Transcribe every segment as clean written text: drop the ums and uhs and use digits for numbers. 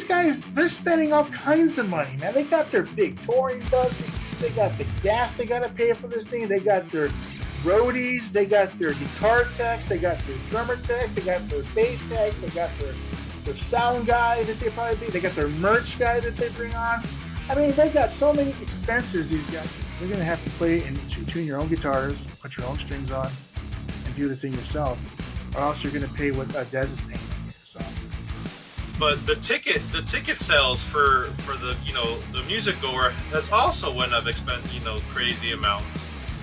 guys, they're spending all kinds of money, man. They got their big touring bus. They got the gas they got to pay for this thing. They got their roadies. They got their guitar techs. They got their drummer techs. They got their bass techs. They got their sound guy that they probably be. They got their merch guy that they bring on. I mean, they got so many expenses, these guys. You're going to have to play and tune your own guitars, put your own strings on, and do the thing yourself. Or else you're going to pay what Dez is paying. So. But the ticket sales for the the music goer has also went up crazy amounts.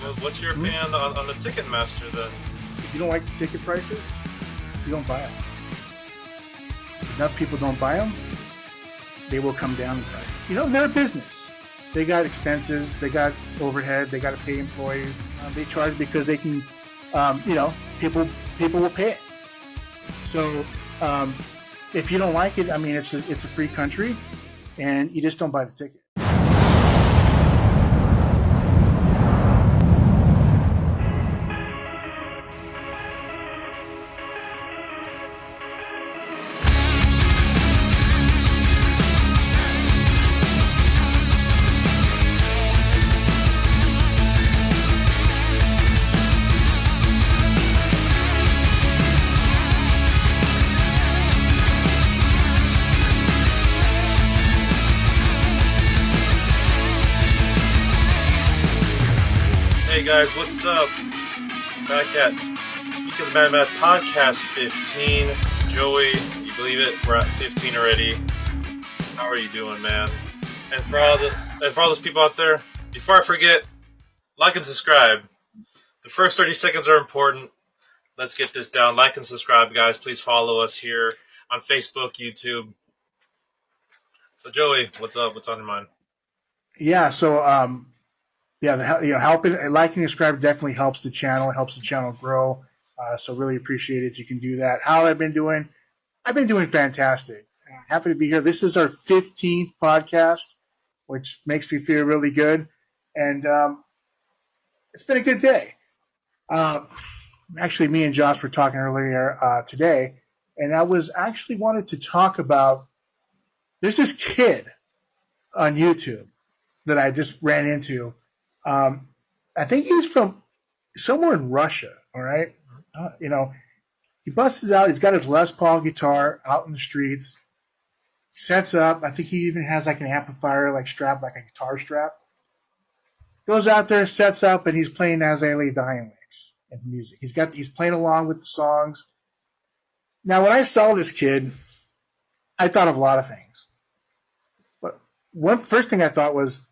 Well, what's your opinion on the Ticketmaster then? If you don't like the ticket prices, you don't buy them. Enough people don't buy them, they will come down in price. They're a business. They got expenses, they got overhead, they got to pay employees. They charge because they can, people will pay it. So if you don't like it, I mean, it's a free country, and you just don't buy the ticket. Hey guys, what's up? Back at Speak of the Madmen Podcast 15. Joey, you believe it? We're at 15 already. How are you doing, man? And for all those people out there, before I forget, like and subscribe. The first 30 seconds are important. Let's get this down. Like and subscribe, guys. Please follow us here on Facebook, YouTube. So, Joey, what's up? What's on your mind? Yeah, so helping, liking, and subscribe definitely helps the channel. It helps the channel grow. So really appreciate it if you can do that. How I've been doing? I've been doing fantastic. Happy to be here. This is our 15th podcast, which makes me feel really good. And it's been a good day. Actually, me and Josh were talking earlier today, and I was actually wanted to talk about, there's this kid on YouTube that I just ran into. I think he's from somewhere in Russia, all right? He busts out. He's got his Les Paul guitar out in the streets, sets up. I think he even has like an amplifier, strap, like a guitar strap. Goes out there, sets up, and he's playing As I Lay Dying lyrics and music. He's playing along with the songs. Now, when I saw this kid, I thought of a lot of things. But first thing I thought was,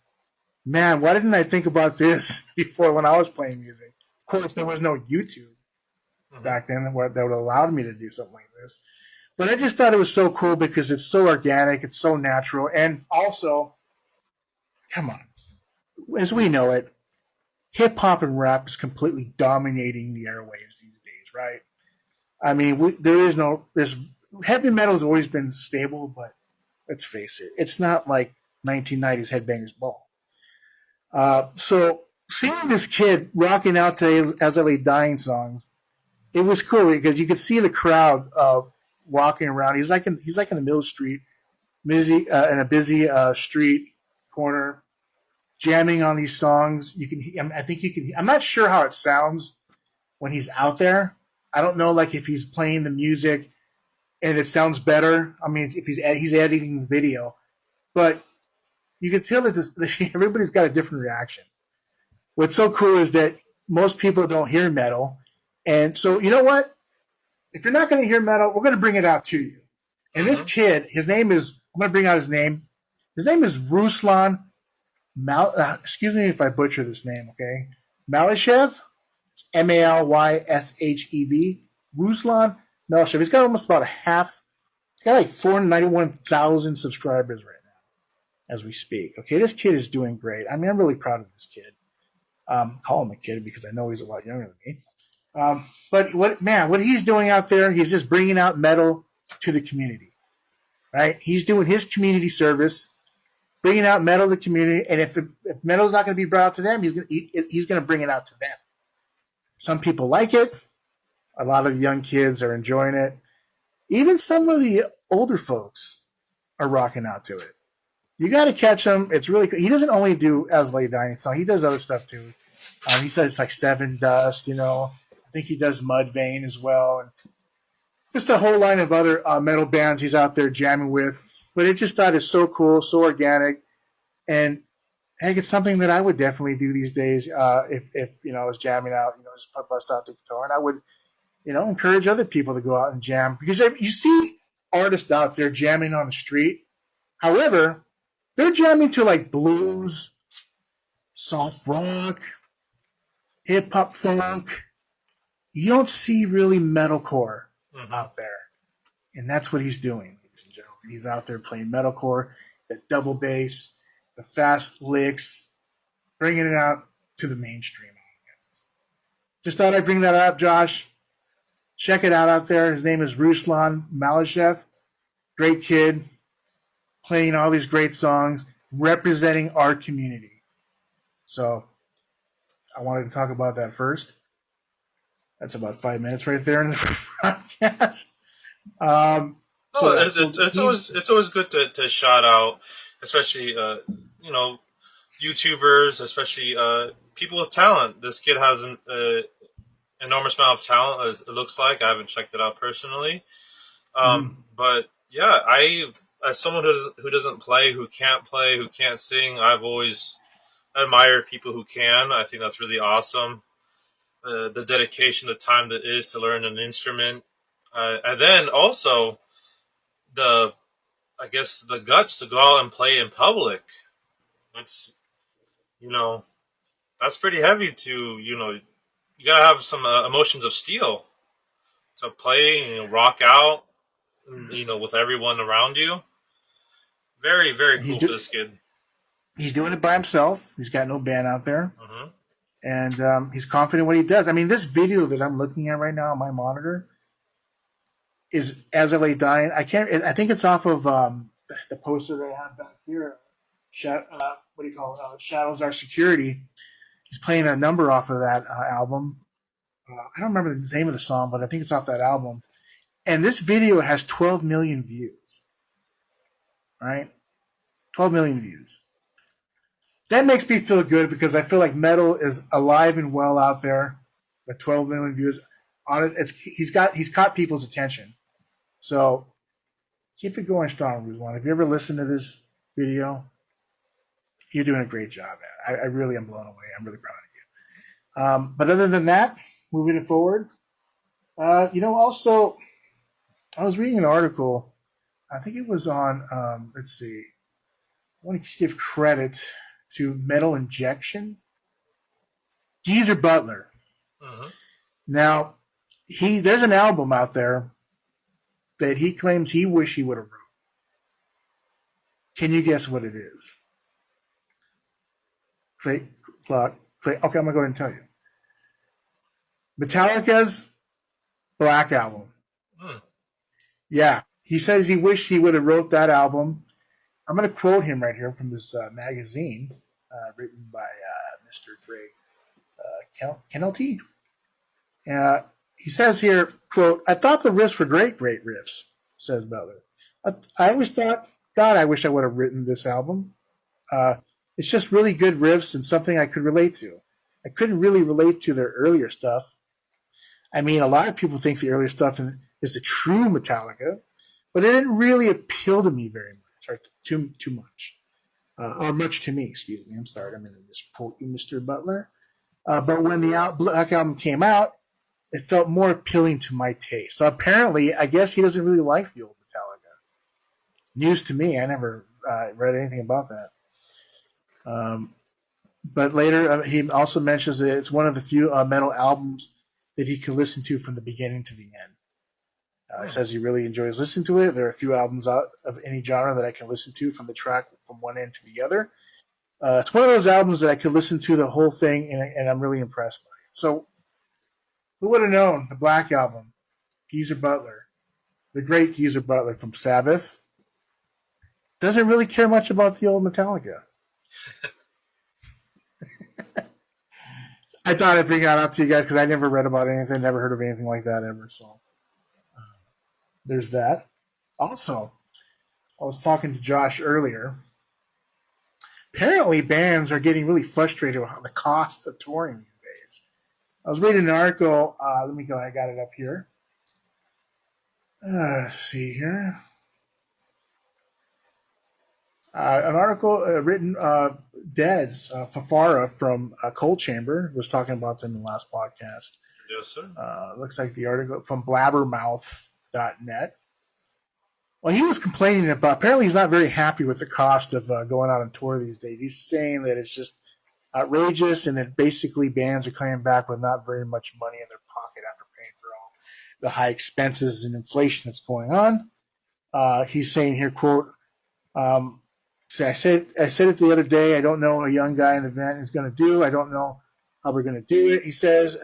man, why didn't I think about this before when I was playing music? Of course, there was no YouTube back then that would allow me to do something like this. But I just thought it was so cool because it's so organic, it's so natural, and also, come on, as we know it, hip-hop and rap is completely dominating the airwaves these days, right? I mean, there's heavy metal has always been stable, but let's face it, it's not like 1990s Headbangers Ball. So seeing this kid rocking out to As I Lay Dying songs, it was cool because you could see the crowd walking around. He's like in the middle of the street, in a busy street corner, jamming on these songs. I'm not sure how it sounds when he's out there. I don't know, if he's playing the music and it sounds better. I mean, if he's editing the video, but you can tell that everybody's got a different reaction. What's so cool is that most people don't hear metal. And so, you know what? If you're not going to hear metal, we're going to bring it out to you. And this kid, I'm going to bring out his name. His name is Ruslan excuse me if I butcher this name, okay? Malyshev. It's Malyshev. Ruslan Malyshev. He's got almost about he's got 491,000 subscribers right now as we speak. Okay, this kid is doing great. I mean, I'm really proud of this kid. Call him a kid because I know he's a lot younger than me. But what he's doing out there, he's just bringing out metal to the community, right? He's doing his community service, bringing out metal to the community. And if metal's not going to be brought out to them, he's going to bring it out to them. Some people like it. A lot of young kids are enjoying it. Even some of the older folks are rocking out to it. You got to catch him. It's really cool. He doesn't only do As Lay Dying song. He does other stuff too. He says it's like Seven Dust, I think he does Mudvayne as well. And just a whole line of other metal bands he's out there jamming with. But it just thought it's so cool, so organic. And heck, it's something that I would definitely do these days if I was jamming out, just bust out the guitar. And I would, encourage other people to go out and jam. Because you see artists out there jamming on the street. However, they're jamming to like blues, soft rock, hip hop, funk. You don't see really metalcore out there. And that's what he's doing, ladies and gentlemen. He's out there playing metalcore, the double bass, the fast licks, bringing it out to the mainstream audience. Just thought I'd bring that up, Josh. Check it out there. His name is Ruslan Malyshev. Great kid, playing all these great songs, representing our community. So I wanted to talk about that first. That's about 5 minutes right there in the broadcast. It's always good to shout out, especially YouTubers, especially people with talent. This kid has an enormous amount of talent, as it looks like. I haven't checked it out personally, but yeah, as someone who doesn't play, who can't sing, I've always admired people who can. I think that's really awesome. The dedication, the time that is to learn an instrument, and then also the guts to go out and play in public. That's that's pretty heavy to you gotta have some emotions of steel to play and rock out, with everyone around you. Very, very cool for this kid. He's doing it by himself. He's got no band out there. And he's confident in what he does. I mean, this video that I'm looking at right now on my monitor is As I Lay Dying. I think it's off of the poster that I have back here. Shadows Are Security. He's playing a number off of that album. I don't remember the name of the song, but I think it's off that album. And this video has 12 million views. All right? 12 million views. That makes me feel good because I feel like metal is alive and well out there with 12 million views on it. He's caught people's attention. So keep it going strong, Ruslan. If you ever listen to this video, you're doing a great job at it. I really am blown away. I'm really proud of you. But other than that, moving it forward, also, I was reading an article. I think it was on, let's see. I want to give credit to Metal Injection. Geezer Butler. Now, there's an album out there that he claims he wish he would have wrote. Can you guess what it is? Clay. Okay, I'm going to go ahead and tell you. Metallica's Black Album. Yeah, he says he wished he would have wrote that album. I'm going to quote him right here from this magazine written by Mr. Greg Kennelty. He says here, quote, "I thought the riffs were great riffs," says Butler. I always thought, God, I wish I would have written this album. It's just really good riffs and something I could relate to. I couldn't really relate to their earlier stuff. I mean, a lot of people think the earlier stuff is the true Metallica, but it didn't really appeal to me very much, or too much. Or much to me, excuse me. I'm sorry, I'm going to misquote you, Mr. Butler. But when the Black Album came out, it felt more appealing to my taste. So apparently, I guess he doesn't really like the old Metallica. News to me. I never read anything about that. But later, he also mentions that it's one of the few metal albums that he can listen to from the beginning to the end. He says he really enjoys listening to it. There are a few albums out of any genre that I can listen to from the track from one end to the other. It's one of those albums that I could listen to the whole thing, and I'm really impressed by it. So, who would have known the Black Album, Geezer Butler, the great Geezer Butler from Sabbath, doesn't really care much about the old Metallica. I thought I'd bring that up to you guys because I never read about anything, never heard of anything like that ever. So there's that. Also, I was talking to Josh earlier. Apparently, bands are getting really frustrated with the cost of touring these days. I was reading an article. Let me go. I got it up here. Let's see here. An article written, Dez Fafara from Cold Chamber was talking about them in the last podcast. Yes, sir. Looks like the article from blabbermouth.net. Well, he was complaining about, apparently he's not very happy with the cost of going out on tour these days. He's saying that it's just outrageous and that basically bands are coming back with not very much money in their pocket after paying for all the high expenses and inflation that's going on. He's saying here, quote, so I said it the other day, I don't know what a young guy in the band is going to do. I don't know how we're going to do it. He says,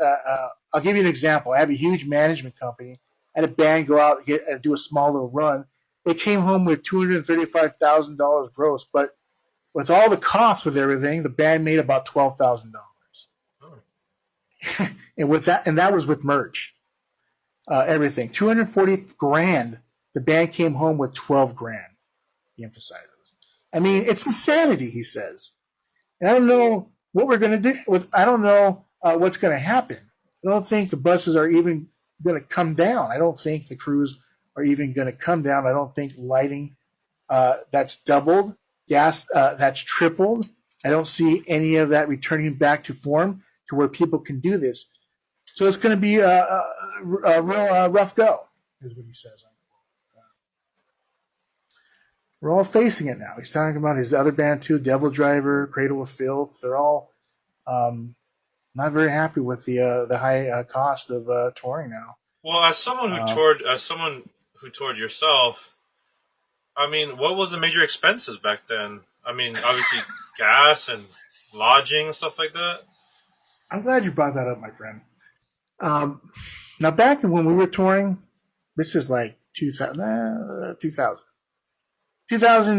I'll give you an example. I have a huge management company. I had a band go out and do a small little run. They came home with $235,000 gross, but with all the costs with everything, the band made about $12,000. Oh. and that was with merch, everything. $240,000. The band came home with $12,000. He emphasizes. I mean, it's insanity, he says. And I don't know what we're going to do. I don't know what's going to happen. I don't think the buses are even going to come down. I don't think the crews are even going to come down. I don't think lighting that's doubled, gas that's tripled. I don't see any of that returning back to form to where people can do this. So it's going to be a real rough go, is what he says. We're all facing it now. He's talking about his other band too, Devil Driver, Cradle of Filth. They're all not very happy with the high cost of touring now. Well, as someone who toured yourself, I mean, what was the major expenses back then? I mean, obviously gas and lodging and stuff like that. I'm glad you brought that up, my friend. Now, back when we were touring, this is like 2000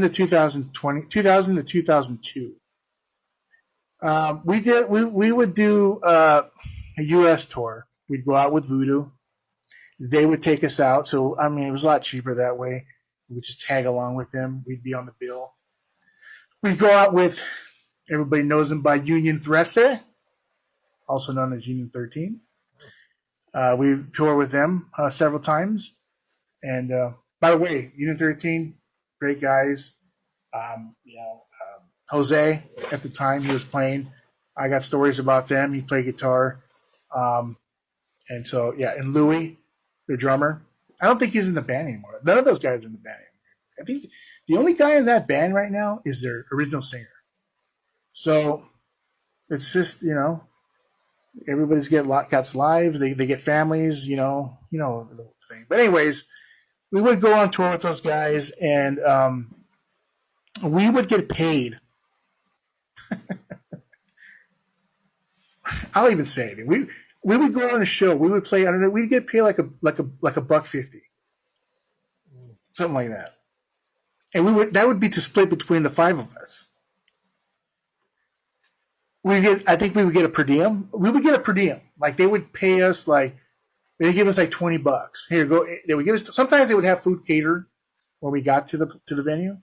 to 2020, 2000 to 2002. We would do a U.S. tour. We'd go out with Voodoo. They would take us out. So, I mean, it was a lot cheaper that way. We would just tag along with them. We'd be on the bill. We'd go out with, everybody knows them by Union 13, also known as Union 13. We toured with them several times. And by the way, Union 13, great guys. Jose, at the time he was playing, I got stories about them. He played guitar. And so, yeah, and Louis, their drummer. I don't think he's in the band anymore. None of those guys are in the band anymore. I think the only guy in that band right now is their original singer. So it's just, everybody's got lives. They get families, the thing. But anyways, we would go on tour with those guys, and we would get paid. I'll even say it. We would go on a show. We would play. I don't know. We'd get paid like a $1.50, something like that. And that would be to split between the five of us. I think we would get a per diem. We would get a per diem. Like they would pay us they'd give us like $20. Here, go. They would give us. Sometimes they would have food catered when we got to the venue.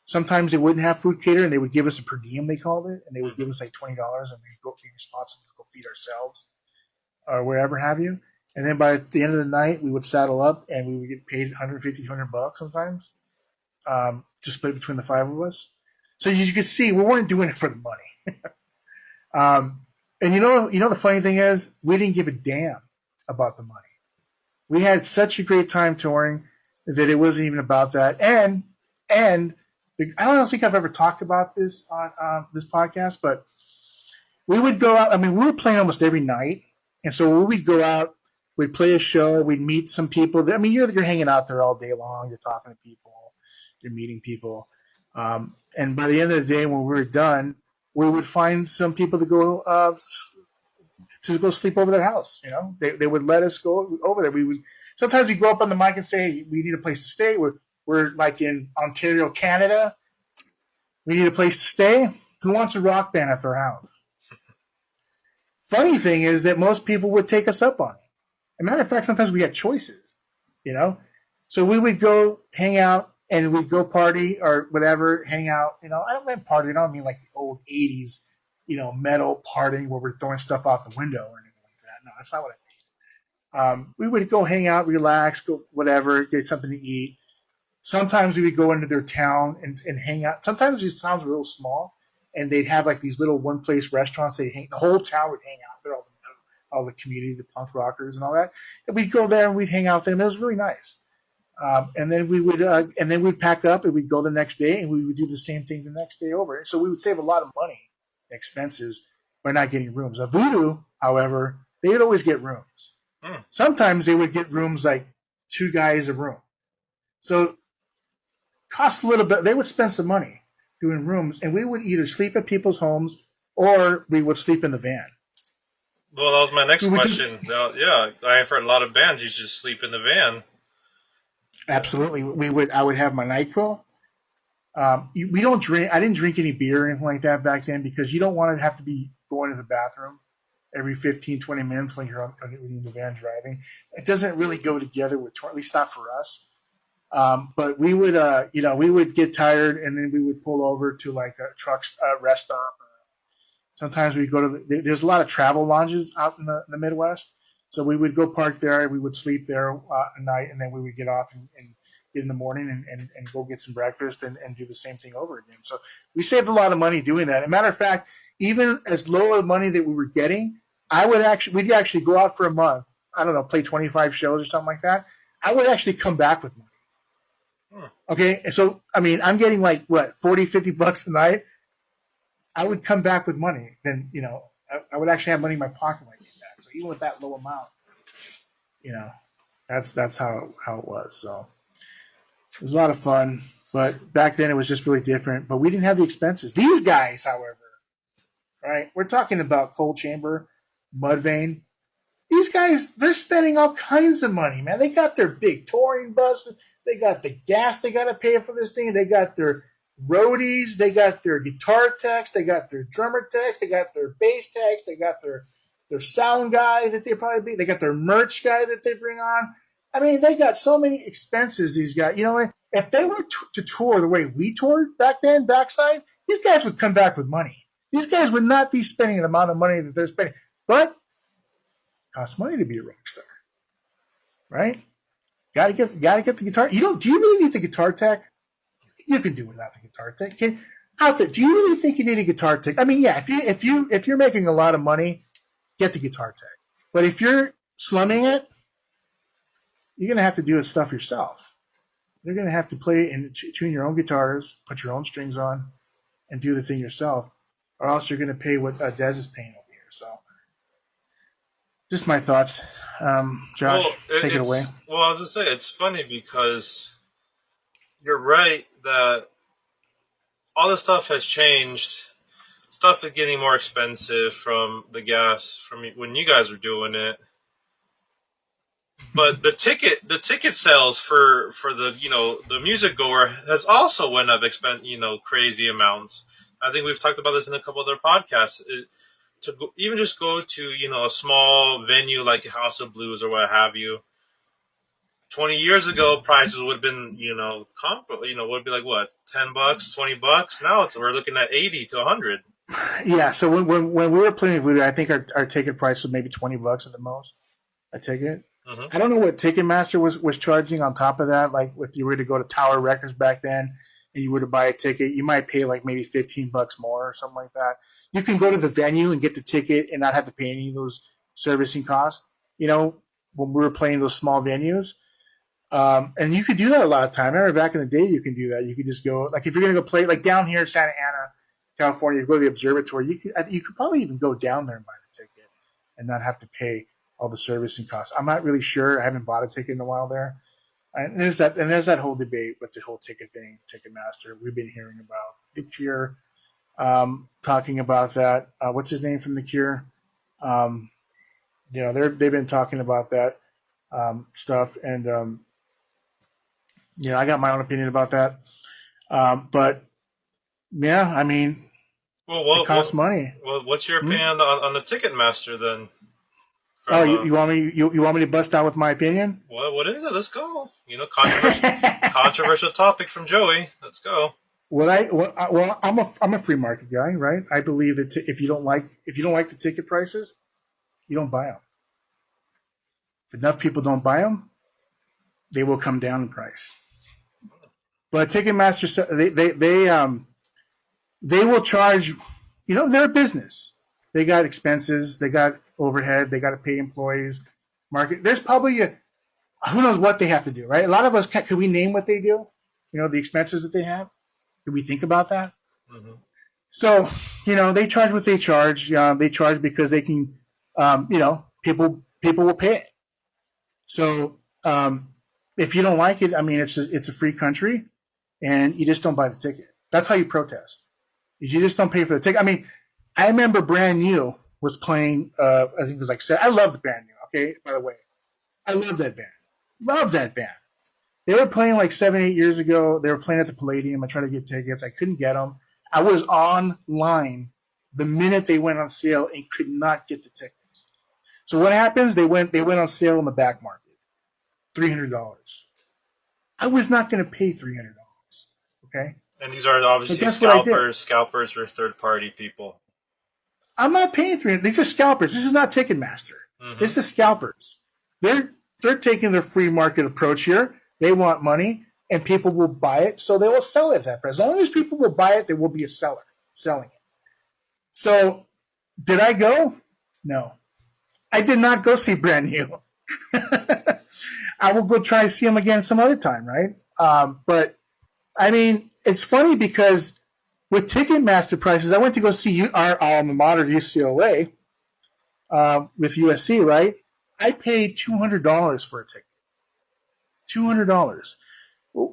Sometimes they wouldn't have food catered, and they would give us a per diem, they called it, and they would give us like $20, and we'd be responsible to go feed ourselves or wherever have you. And then by the end of the night, we would saddle up, and we would get paid $150, $200 sometimes, to split between the five of us. So as you can see, we weren't doing it for the money. And the funny thing is, we didn't give a damn about the money. We had such a great time touring that it wasn't even about that. And I don't think I've ever talked about this on this podcast, but we would go out. I mean, we were playing almost every night. And so when we'd go out, we'd play a show, we'd meet some people. I mean, you're hanging out there all day long. You're talking to people. You're meeting people. And by the end of the day, when we were done, we would find some people to go sleep over their house. They would let us go over there. Sometimes we'd go up on the mic and say, hey, we need a place to stay. We're like in Ontario, Canada. We need a place to stay. Who wants a rock band at their house? Funny thing is that most people would take us up on it. As a matter of fact, sometimes we had choices, So we would go hang out and we'd go party or whatever, hang out. I don't mean party. I don't mean like the old '80s, metal partying where we're throwing stuff out the window or anything like that. No, that's not what I mean. We would go hang out, relax, go whatever, get something to eat. Sometimes we would go into their town and hang out. Sometimes these towns were real small, and they'd have like these little one place restaurants. The whole town would hang out there, all the community, the punk rockers and all that. And we'd go there and we'd hang out there, and it was really nice. And then we'd pack up and we'd go the next day, and we would do the same thing the next day over. So we would save a lot of money, expenses, by not getting rooms. A Voodoo, however, they would always get rooms. Sometimes they would get rooms like 2 guys a room. So cost a little bit. They would spend some money doing rooms, and we would either sleep at people's homes or we would sleep in the van. Well, that was my next question. Yeah, I've heard a lot of bands you just sleep in the van. Absolutely, I would have my NyQuil. We don't drink. I didn't drink any beer or anything like that back then because you don't want to have to be going to the bathroom every 15, 20 minutes when you're in the van driving. It doesn't really go together with, at least not for us. But we would, we would get tired and then we would pull over to like a truck rest stop. Sometimes we'd go to there's a lot of travel lounges out in the Midwest. So we would go park there. We would sleep there at night, and then we would get off and get in the morning and go get some breakfast and do the same thing over again. So we saved a lot of money doing that. As a matter of fact, even as low of money that we were getting, we'd actually go out for a month. I don't know, play 25 shows or something like that. I would actually come back with money. Okay, so I mean, I'm getting like what, $40-$50 a night. I would come back with money. Then I would actually have money in my pocket when I came back. So even with that low amount, that's how it was. So it was a lot of fun. But back then it was just really different. But we didn't have the expenses. These guys, however, right? We're talking about Cold Chamber, Mudvayne. These guys, they're spending all kinds of money, man. They got their big touring buses. They got the gas they got to pay for this thing. They got their roadies. They got their guitar techs. They got their drummer techs. They got their bass techs. They got their sound guy that they probably be. They got their merch guy that they bring on. I mean, they got so many expenses, these guys. If they were to tour the way we toured back then, backside, these guys would come back with money. These guys would not be spending the amount of money that they're spending. But it costs money to be a rock star, right? Got to get the guitar. Do you really need the guitar tech? You can do without the guitar tech. Out there, do you really think you need a guitar tech? I mean, yeah, if you're making a lot of money, get the guitar tech. But if you're slumming it, you're gonna have to do stuff yourself. You're gonna have to play and tune your own guitars, put your own strings on, and do the thing yourself, or else you're gonna pay what Dez is paying over here. So, just my thoughts. Josh, take it away. Well, I was gonna say it's funny because you're right that all this stuff has changed. Stuff is getting more expensive from the gas from when you guys were doing it. But the ticket sales for the music goer has also went up crazy amounts. I think we've talked about this in a couple other podcasts. Even just go to a small venue like House of Blues or what have you. 20 years ago, prices would have been comparable. Would be like what, $10, $20. Now we're looking at $80 to $100. Yeah. So when we were playing Voodoo, I think our ticket price was maybe $20 at the most. A ticket. Mm-hmm. I don't know what Ticketmaster was charging on top of that. Like if you were to go to Tower Records back then and you were to buy a ticket, you might pay like maybe $15 more or something like that. You can go to the venue and get the ticket and not have to pay any of those servicing costs. When we were playing those small venues. And you could do that a lot of time. I remember back in the day, you can do that. You could just go, like if you're going to go play, like down here in Santa Ana, California, you go to the observatory. You could probably even go down there and buy the ticket and not have to pay all the servicing costs. I'm not really sure. I haven't bought a ticket in a while there. And there's that whole debate with the whole ticket thing, Ticketmaster. We've been hearing about The Cure, talking about that. What's his name from The Cure? They've been talking about that stuff, and I got my own opinion about that. But yeah, I mean, it costs money. Well, what's your opinion on the Ticketmaster then? You want me to bust out with my opinion? What is it? Let's go. Controversial topic from Joey. Let's go. I'm a free market guy, right? I believe that if you don't like the ticket prices, you don't buy them. If enough people don't buy them, they will come down in price. But Ticketmaster, they will charge. They're a business. They got expenses. They got overhead. They got to pay employees. Market. There's probably who knows what they have to do, right? A lot of us could we name what they do? The expenses that they have. Could we think about that? Mm-hmm. So they charge what they charge. They charge because they can. People will pay it. So if you don't like it, I mean, it's a free country, and you just don't buy the ticket. That's how you protest. You just don't pay for the ticket. I mean, I remember Brand New was playing. I think it was like I love the Brand New. Okay, by the way, I love that band. Love that band. They were playing like 7-8 years ago. They were playing at the Palladium. I tried to get tickets. I couldn't get them. I was online the minute they went on sale and could not get the tickets. So what happens? They went on sale in the back market, $300. I was not going to pay $300. Okay. And these are obviously scalpers or third-party people. I'm not paying $300. These are scalpers. This is not Ticketmaster. Mm-hmm. This is scalpers. They're taking their free market approach here. They want money, and people will buy it, so they will sell it at that price. As long as people will buy it, there will be a seller selling it. So, did I go? No. I did not go see Brand New. I will go try to see them again some other time, right? But, I mean, it's funny because with Ticketmaster prices, I went to go see our alma mater, UCLA, with USC, right? I paid $200 for a ticket. $200.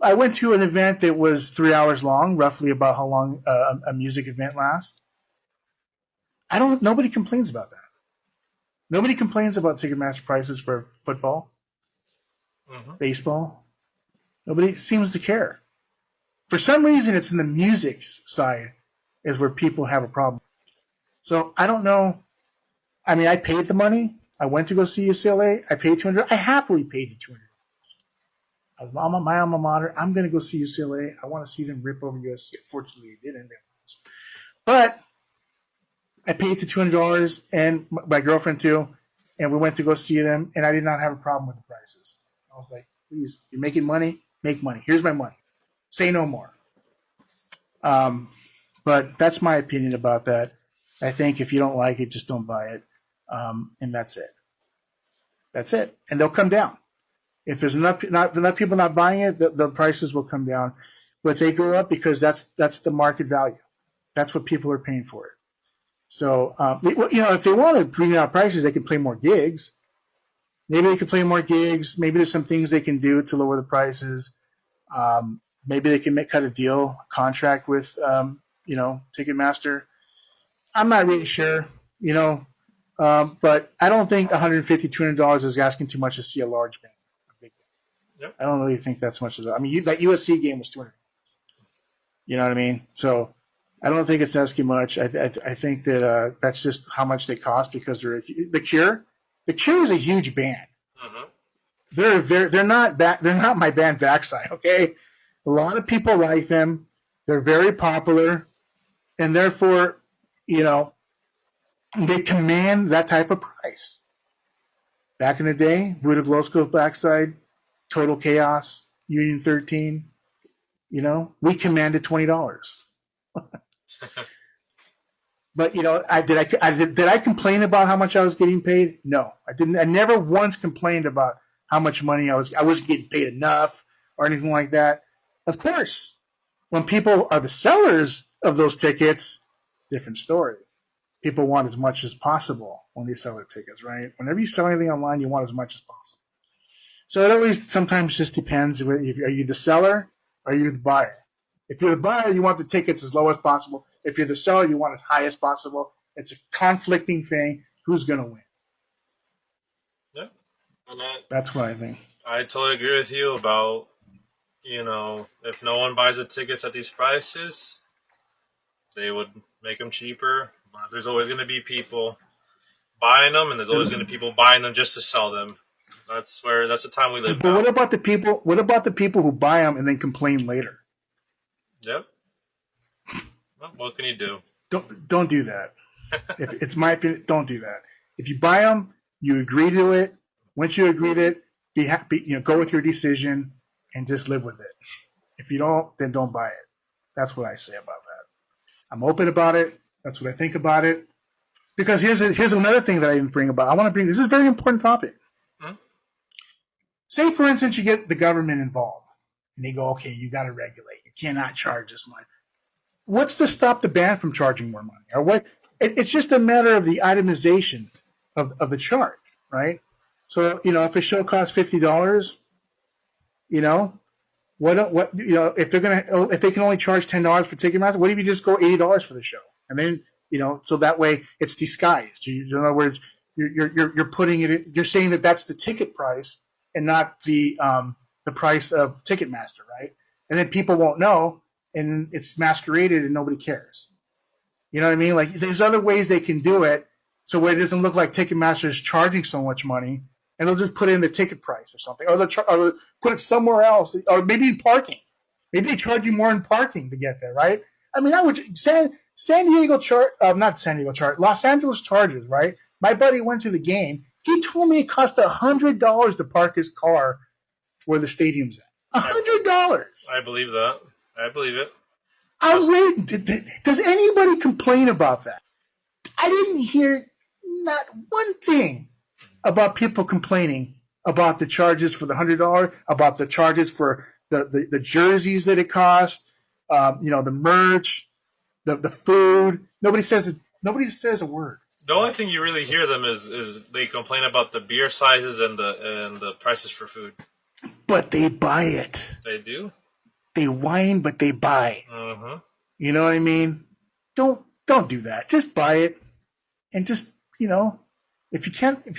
I went to an event that was 3 hours long, roughly about how long a music event lasts. Nobody complains about that. Nobody complains about Ticketmaster prices for football, baseball. Nobody seems to care. For some reason, it's in the music side is where people have a problem. So I don't know. I mean, I paid the money. I went to go see UCLA. I paid $200. I happily paid the $200. I was my alma mater. I'm going to go see UCLA. I want to see them rip over USC. Fortunately, it didn't. But I paid the $200 and my girlfriend too, and we went to go see them, and I did not have a problem with the prices. I was like, please, you're making money? Make money. Here's my money. Say no more. But that's my opinion about that. I think if you don't like it, just don't buy it. And that's it. That's it. And they'll come down. If there's enough people not buying it, the prices will come down. But they go up because that's the market value. That's what people are paying for it. So, if they want to bring out prices, they can play more gigs. Maybe they can play more gigs. Maybe there's some things they can do to lower the prices. Maybe they can cut a deal, a contract with, Ticketmaster. I'm not really sure, but I don't think $150, $200 is asking too much to see a large band. Yep. I don't really think that's much of that. I mean, that USC game was $200. You know what I mean? So I don't think it's asking much. I think that that's just how much they cost because they're the Cure. The Cure is a huge band. Mm-hmm. They're not my band Backside. Okay, a lot of people like them. They're very popular, and therefore, they command that type of price. Back in the day, Voodoo Glowscope Backside, Total Chaos, Union 13, we commanded $20. But did I complain about how much I was getting paid? No, I didn't. I never once complained about how much money I wasn't getting paid enough or anything like that. Of course, when people are the sellers of those tickets, different story. People want as much as possible when they sell their tickets, right? Whenever you sell anything online, you want as much as possible. So it always sometimes just depends. Are you the seller or are you the buyer? If you're the buyer, you want the tickets as low as possible. If you're the seller, you want as high as possible. It's a conflicting thing. Who's going to win? Yeah. That's what I think. I totally agree with you about, if no one buys the tickets at these prices, they would make them cheaper. But there's always going to be people buying them, and there's always going to be people buying them just to sell them. That's the time we live But now. what about the people? What about the people who buy them and then complain later? Yep. Well, what can you do? Don't do that. If it's my opinion, don't do that. If you buy them, you agree to it. Once you agree to it, be happy. Go with your decision and just live with it. If you don't, then don't buy it. That's what I say about that. I'm open about it. That's what I think about it. Because here's another thing that I didn't bring about. I want to bring this is a very important topic. Hmm? Say, for instance, you get the government involved, and they go, "Okay, you got to regulate. You cannot charge this much." What's to stop the band from charging more money? Or what? It's just a matter of the itemization of the charge, right? So if a show costs $50, if they can only charge $10 for Ticketmaster, what if you just go $80 for the show, and then so that way it's disguised. In other words, you're putting it. You're saying that that's the ticket price and not the price of Ticketmaster, right? And then people won't know, and it's masqueraded, and nobody cares. You know what I mean? Like, there's other ways they can do it, so where it doesn't look like Ticketmaster is charging so much money, and they'll just put in the ticket price or something, or they'll put it somewhere else, or maybe in parking. Maybe they charge you more in parking to get there, right? I mean, Los Angeles Chargers, right? My buddy went to the game. He told me it cost $100 to park his car where the stadium's at. $100. I believe that. I believe it. Does anybody complain about that? I didn't hear not one thing about people complaining about the charges for the $100, about the charges for the jerseys that it cost, the merch, the food. Nobody says a word. The only thing you really hear them is they complain about the beer sizes and the prices for food. But they buy it. They do. They whine, but they buy. Mm-hmm. You know what I mean? Don't do that. Just buy it, and just if you can't do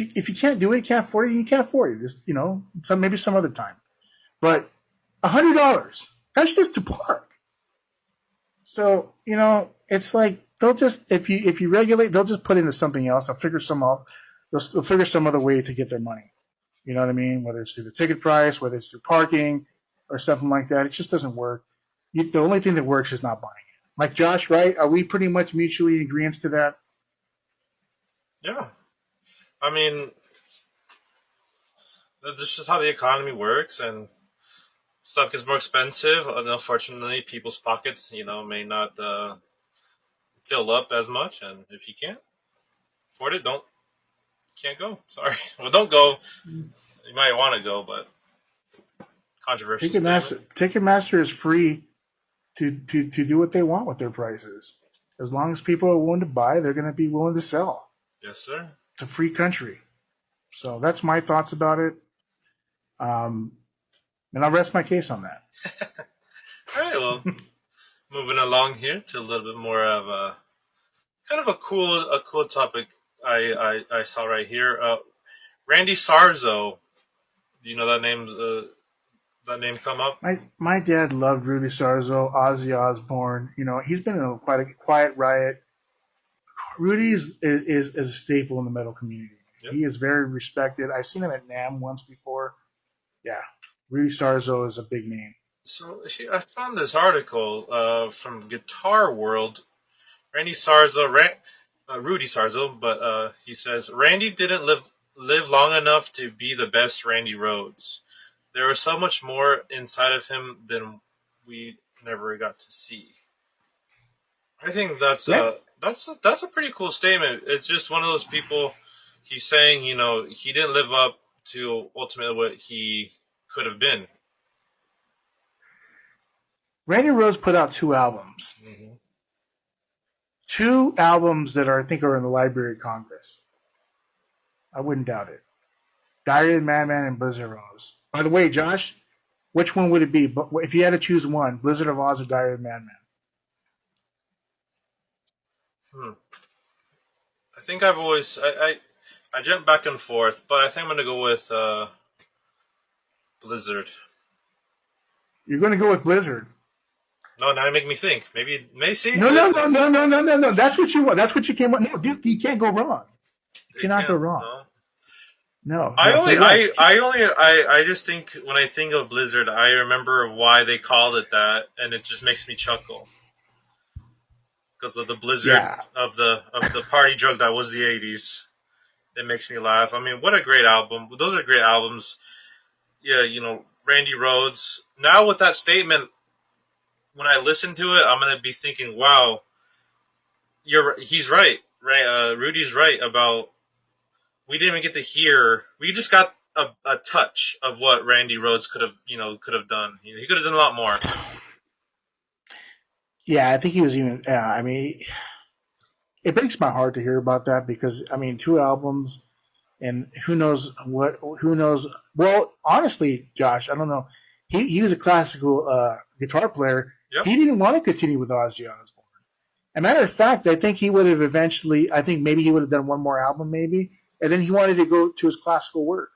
it, you can't afford it. You can't afford it. Just maybe some other time. But $100, that's just to park. So it's like they'll just if you regulate, they'll just put into something else. They'll figure They'll figure some other way to get their money. You know what I mean? Whether it's through the ticket price, whether it's through parking, or something like that. It just doesn't work. The only thing that works is not buying it. Like Josh, right? Are we pretty much mutually in agreement to that? Yeah. I mean, that's just how the economy works, and stuff gets more expensive. And unfortunately, people's pockets, may not fill up as much. And if you can't afford it, can't go. Sorry. Well, don't go. You might want to go, but controversial. Ticketmaster is free to do what they want with their prices. As long as people are willing to buy, they're going to be willing to sell. Yes, sir. It's a free country. So that's my thoughts about it. And I'll rest my case on that. All right, well, moving along here to a little bit more of a kind of a cool topic I saw right here. Randy Sarzo. Do you know that name? That name come up? My dad loved Rudy Sarzo, Ozzy Osbourne. He's been in quite a Quiet Riot. Rudy is a staple in the metal community. Yep. He is very respected. I've seen him at NAMM once before. Yeah, Rudy Sarzo is a big name. So I found this article from Guitar World. Rudy Sarzo, but he says Randy didn't live long enough to be the best Randy Rhoads. There was so much more inside of him than we never got to see. I think that's a pretty cool statement. It's just one of those people. He's saying, he didn't live up to ultimately what he could have been. Randy Rhoads put out 2 albums. Mm-hmm. 2 albums that I think are in the Library of Congress. I wouldn't doubt it. Diary of the Madman and Blizzard of Oz. By the way, Josh, which one would it be? If you had to choose one, Blizzard of Oz or Diary of the Madman? I think I've always I jump back and forth, but I think I'm going to go with Blizzard. You're going to go with Blizzard? No, now you make me think. Maybe see. No. That's what you want. That's what you came up. No, dude, you can't go wrong. You cannot go wrong. No, I no. So only, yes, I just think when I think of Blizzard, I remember why they called it that, and it just makes me chuckle because of the Blizzard yeah, of the party drug that was the '80s. It makes me laugh. I mean, what a great album! Those are great albums. Yeah, Randy Rhoads. Now with that statement, when I listen to it, I'm gonna be thinking, wow, he's right. Right, Rudy's right about we didn't even get to hear. We just got a touch of what Randy Rhoads could have done. He could have done a lot more. yeah. I think he was even. Yeah, I mean, it breaks my heart to hear about that because I mean, 2 albums, and who knows what? Who knows? Well, honestly, Josh, I don't know. He was a classical guitar player. Yep. He didn't want to continue with Ozzy Osbourne. As a matter of fact, I think he would have eventually. I think maybe he would have done one more album, maybe, and then he wanted to go to his classical work.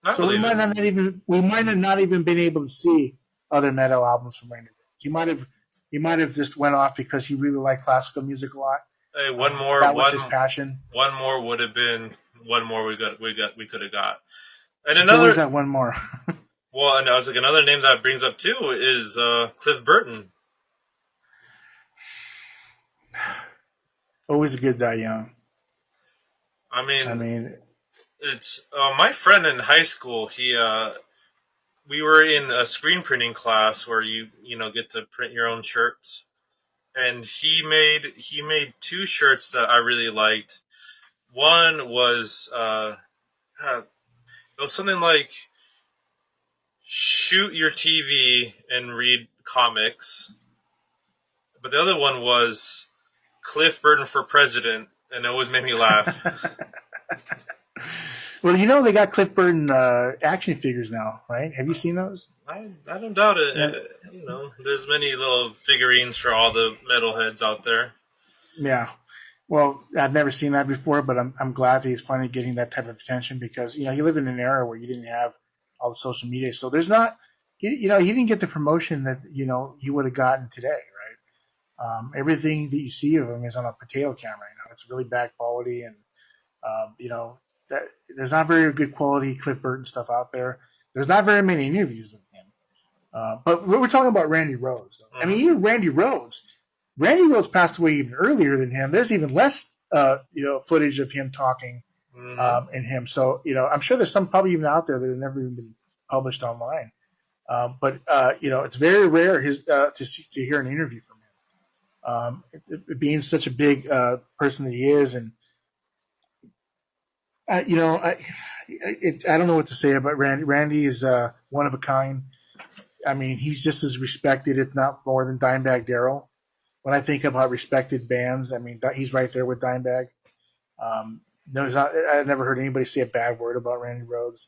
I So we believe might it. not even we might have not even been able to see other metal albums from Randy Rhoads. He might have just went off because he really liked classical music a lot. Hey, That was his passion. one more would have been one more we could have got. And It's always another that one more. well, and I was like another name that brings up too is Cliff Burton. Always a good die young. I I mean, mean, it's my friend in high school. We were in a screen printing class where you get to print your own shirts, and he made 2 shirts that I really liked. One was it was something like shoot your TV and read comics, but the other one was Cliff Burton for president, and it always made me laugh. well, they got Cliff Burton action figures now, right? Have you seen those? I don't doubt it. Yeah, There's many little figurines for all the metalheads out there. yeah. Well, I've never seen that before, but I'm glad that he's finally getting that type of attention because he lived in an era where you didn't have all the social media, so there's not. He didn't get the promotion that he would have gotten today, right? Everything that you see of him is on a potato camera. It's really bad quality, and that there's not very good quality Cliff Burton stuff out there. There's not very many interviews of him. But we're talking about Randy Rhoads. I mean, even Randy Rhoads passed away even earlier than him. There's even less, footage of him talking Mm-hmm. in him. So, I'm sure there's some probably even out there that have never even been published online. But it's very rare to hear an interview from him. Being such a big person that he is, and I don't know what to say about Randy. Randy is one of a kind. I mean, he's just as respected, if not more, than Dimebag Darrell. When I think about respected bands, I mean, he's right there with Dimebag. No, I've never heard anybody say a bad word about Randy Rhoads.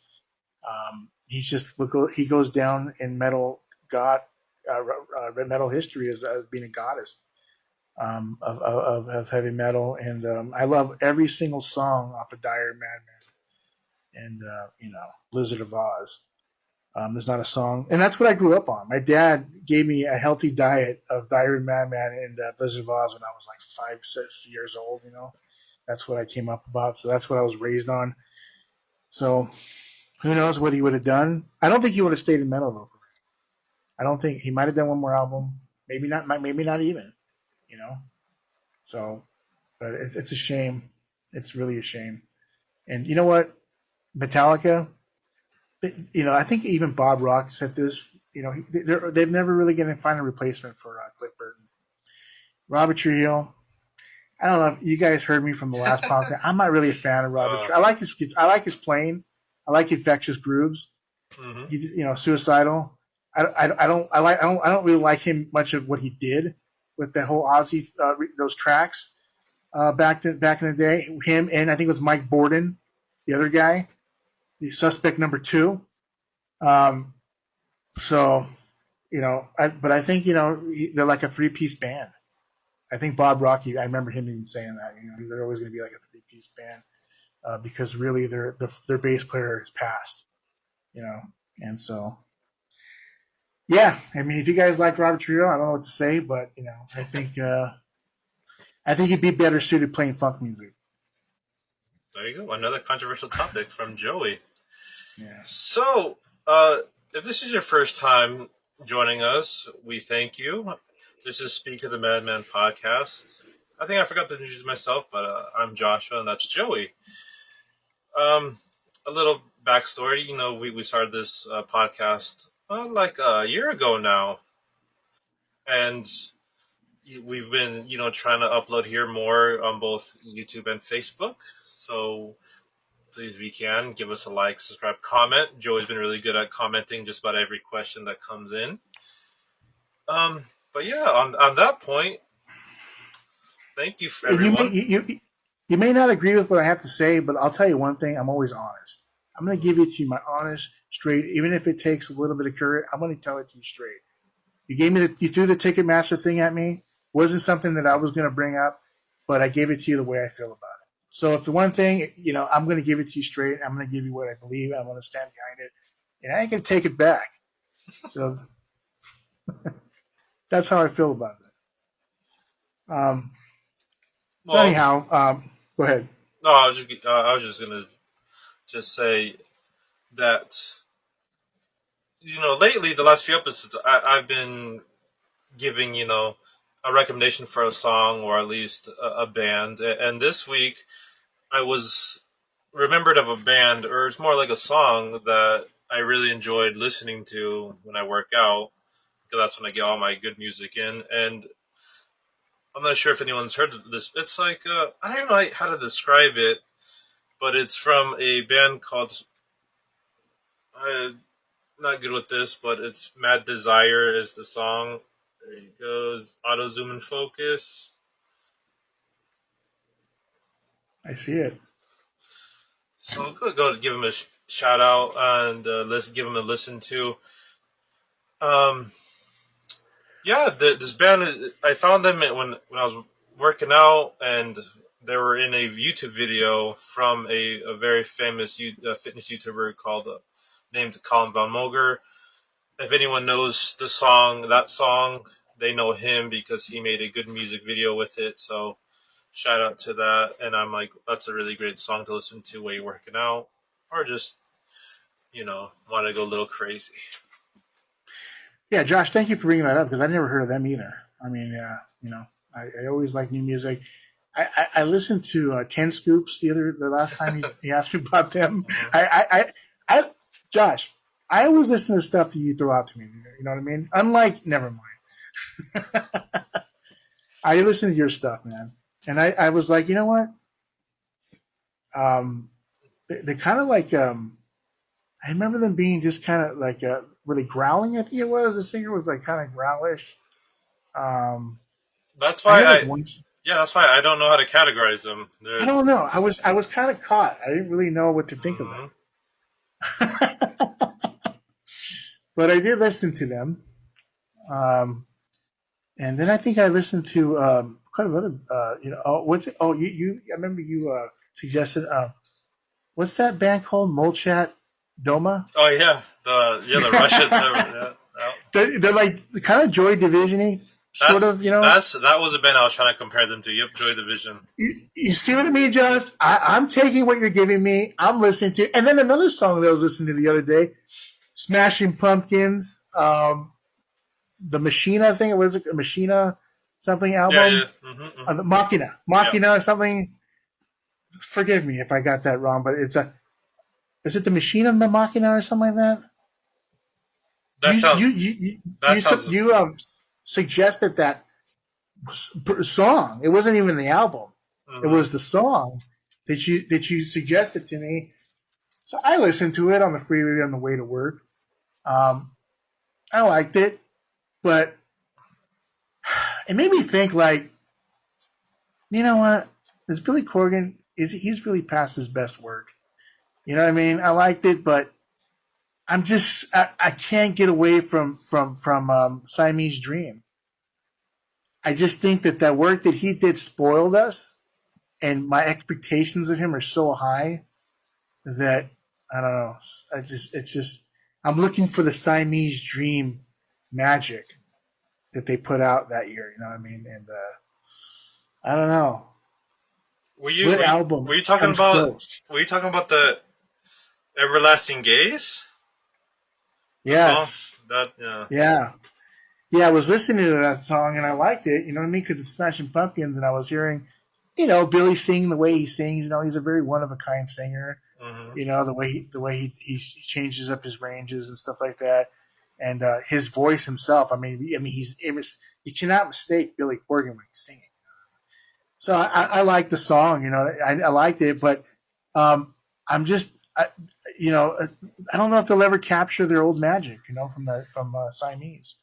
He's just he goes down in metal history as being a goddess of heavy metal, and I love every single song off of Dire Madmen and Blizzard of Oz. There's not a song, and that's what I grew up on. My dad gave me a healthy diet of Dire Madman and Blizzard of Oz when I was like 5, 6 years old. That's what I came up about. So that's what I was raised on. So who knows what he would have done? I don't think he would have stayed in metal though. I don't think he might have done one more album. Maybe not. Maybe not even. So, but it's a shame. It's really a shame. And you know what? Metallica. I think even Bob Rock said this. They've never really going to find a replacement for Cliff Burton. Robert Trujillo. I don't know if you guys heard me from the last podcast. I'm not really a fan of Robert. I like his playing. I like Infectious Grooves. Mm-hmm. Suicidal. I don't really like him much of what he did with the whole Ozzy those tracks back in the day. Him and I think it was Mike Borden, the other guy, the suspect number 2. So but I think they're like a 3-piece band. I think Bob Rocky. I remember him even saying that. They're always going to be like a 3-piece band because really their bass player has passed. And so. Yeah, I mean, if you guys like Robert Trujillo, I don't know what to say, but I think he'd be better suited playing funk music. There you go. Another controversial topic from Joey. Yeah. So, if this is your first time joining us, we thank you. This is Speak of the Madman podcast. I think I forgot to introduce myself, but I'm Joshua, and that's Joey. A little backstory. We started this podcast like a year ago now, and we've been trying to upload here more on both YouTube and Facebook. So please, if you can, give us a like, subscribe, comment. Joey's been really good at commenting just about every question that comes in. But yeah, on that point, thank you for everyone. You may not agree with what I have to say, but I'll tell you one thing: I'm always honest. I'm going to give it to you my honest, straight. Even if it takes a little bit of courage, I'm going to tell it to you straight. You threw the Ticketmaster thing at me. Wasn't something that I was going to bring up, but I gave it to you the way I feel about it. So if the one thing, I'm going to give it to you straight. I'm going to give you what I believe. I'm going to stand behind it, and I ain't going to take it back. So that's how I feel about it. So anyhow, go ahead. No, I was just gonna say that lately the last few episodes I've been giving a recommendation for a song or at least a band, and this week I was remembered of a band, or it's more like a song that I really enjoyed listening to when I work out, because that's when I get all my good music in. And I'm not sure if anyone's heard of this. It's like I don't know how to describe it, but it's from a band called not good with this, but it's Mad Desire is the song. There he goes. Auto zoom and focus. I see it. So go give him a shout out and give him a listen to. Yeah, this band, I found them when I was working out, and they were in a YouTube video from a very famous fitness YouTuber called named Colin Van Moger. If anyone knows that song, they know him because he made a good music video with it. So shout out to that. And I'm like, that's a really great song to listen to while you're working out, or just want to go a little crazy. Yeah, Josh, thank you for bringing that up because I never heard of them either. I mean, I always like new music. I listened to 10 Scoops the last time he asked me about them. Josh, I always listen to stuff that you throw out to me. You know what I mean? Never mind. I listen to your stuff, man. And I was like, you know what? They kind of like, I remember them being just kind of like, were they growling? I think it was. The singer was like kind of growlish. That's why that's why I don't know how to categorize them. I don't know. I was kind of caught. I didn't really know what to think of them. But I did listen to them. And then I think I listened to quite a other. What's it? Oh, I remember you suggested. What's that band called? Molchat Doma. Oh yeah, the Russians. Yeah. They're like kind of Joy Division-y, sort of. That was a band I was trying to compare them to. Yep, Joy Division. You see what I mean, Josh? I'm taking what you're giving me. I'm listening to, and then another song that I was listening to the other day, Smashing Pumpkins. The Machina, I think it was a Machina something album. Yeah. Mm-hmm. The Machina something. Forgive me if I got that wrong, but is it the Machina the Machina or something like that? You suggested that song. It wasn't even the album. Mm-hmm. It was the song that you suggested to me. So I listened to it on the freeway on the way to work. I liked it. But it made me think, like, you know what? Is Billy Corgan? He's really past his best work? You know what I mean? I liked it, but I'm just I can't get away from Siamese Dream. I just think that work that he did spoiled us, and my expectations of him are so high that I don't know. It's just I'm looking for the Siamese Dream magic that they put out that year. You know what I mean? And I don't know. Were you What were you, album were you talking comes about close? the Everlasting Gaze? The song Yes. that yeah. Yeah. Yeah, I was listening to that song and I liked it, you know what I mean? Because it's Smashing Pumpkins and I was hearing, Billy sing the way he sings. He's a very one of a kind singer. Mm-hmm. The way he changes up his ranges and stuff like that, and his voice himself. You cannot mistake Billy Corgan when he's singing. So I like the song, I liked it, but I'm just, I don't know if they'll ever capture their old magic, from Siamese.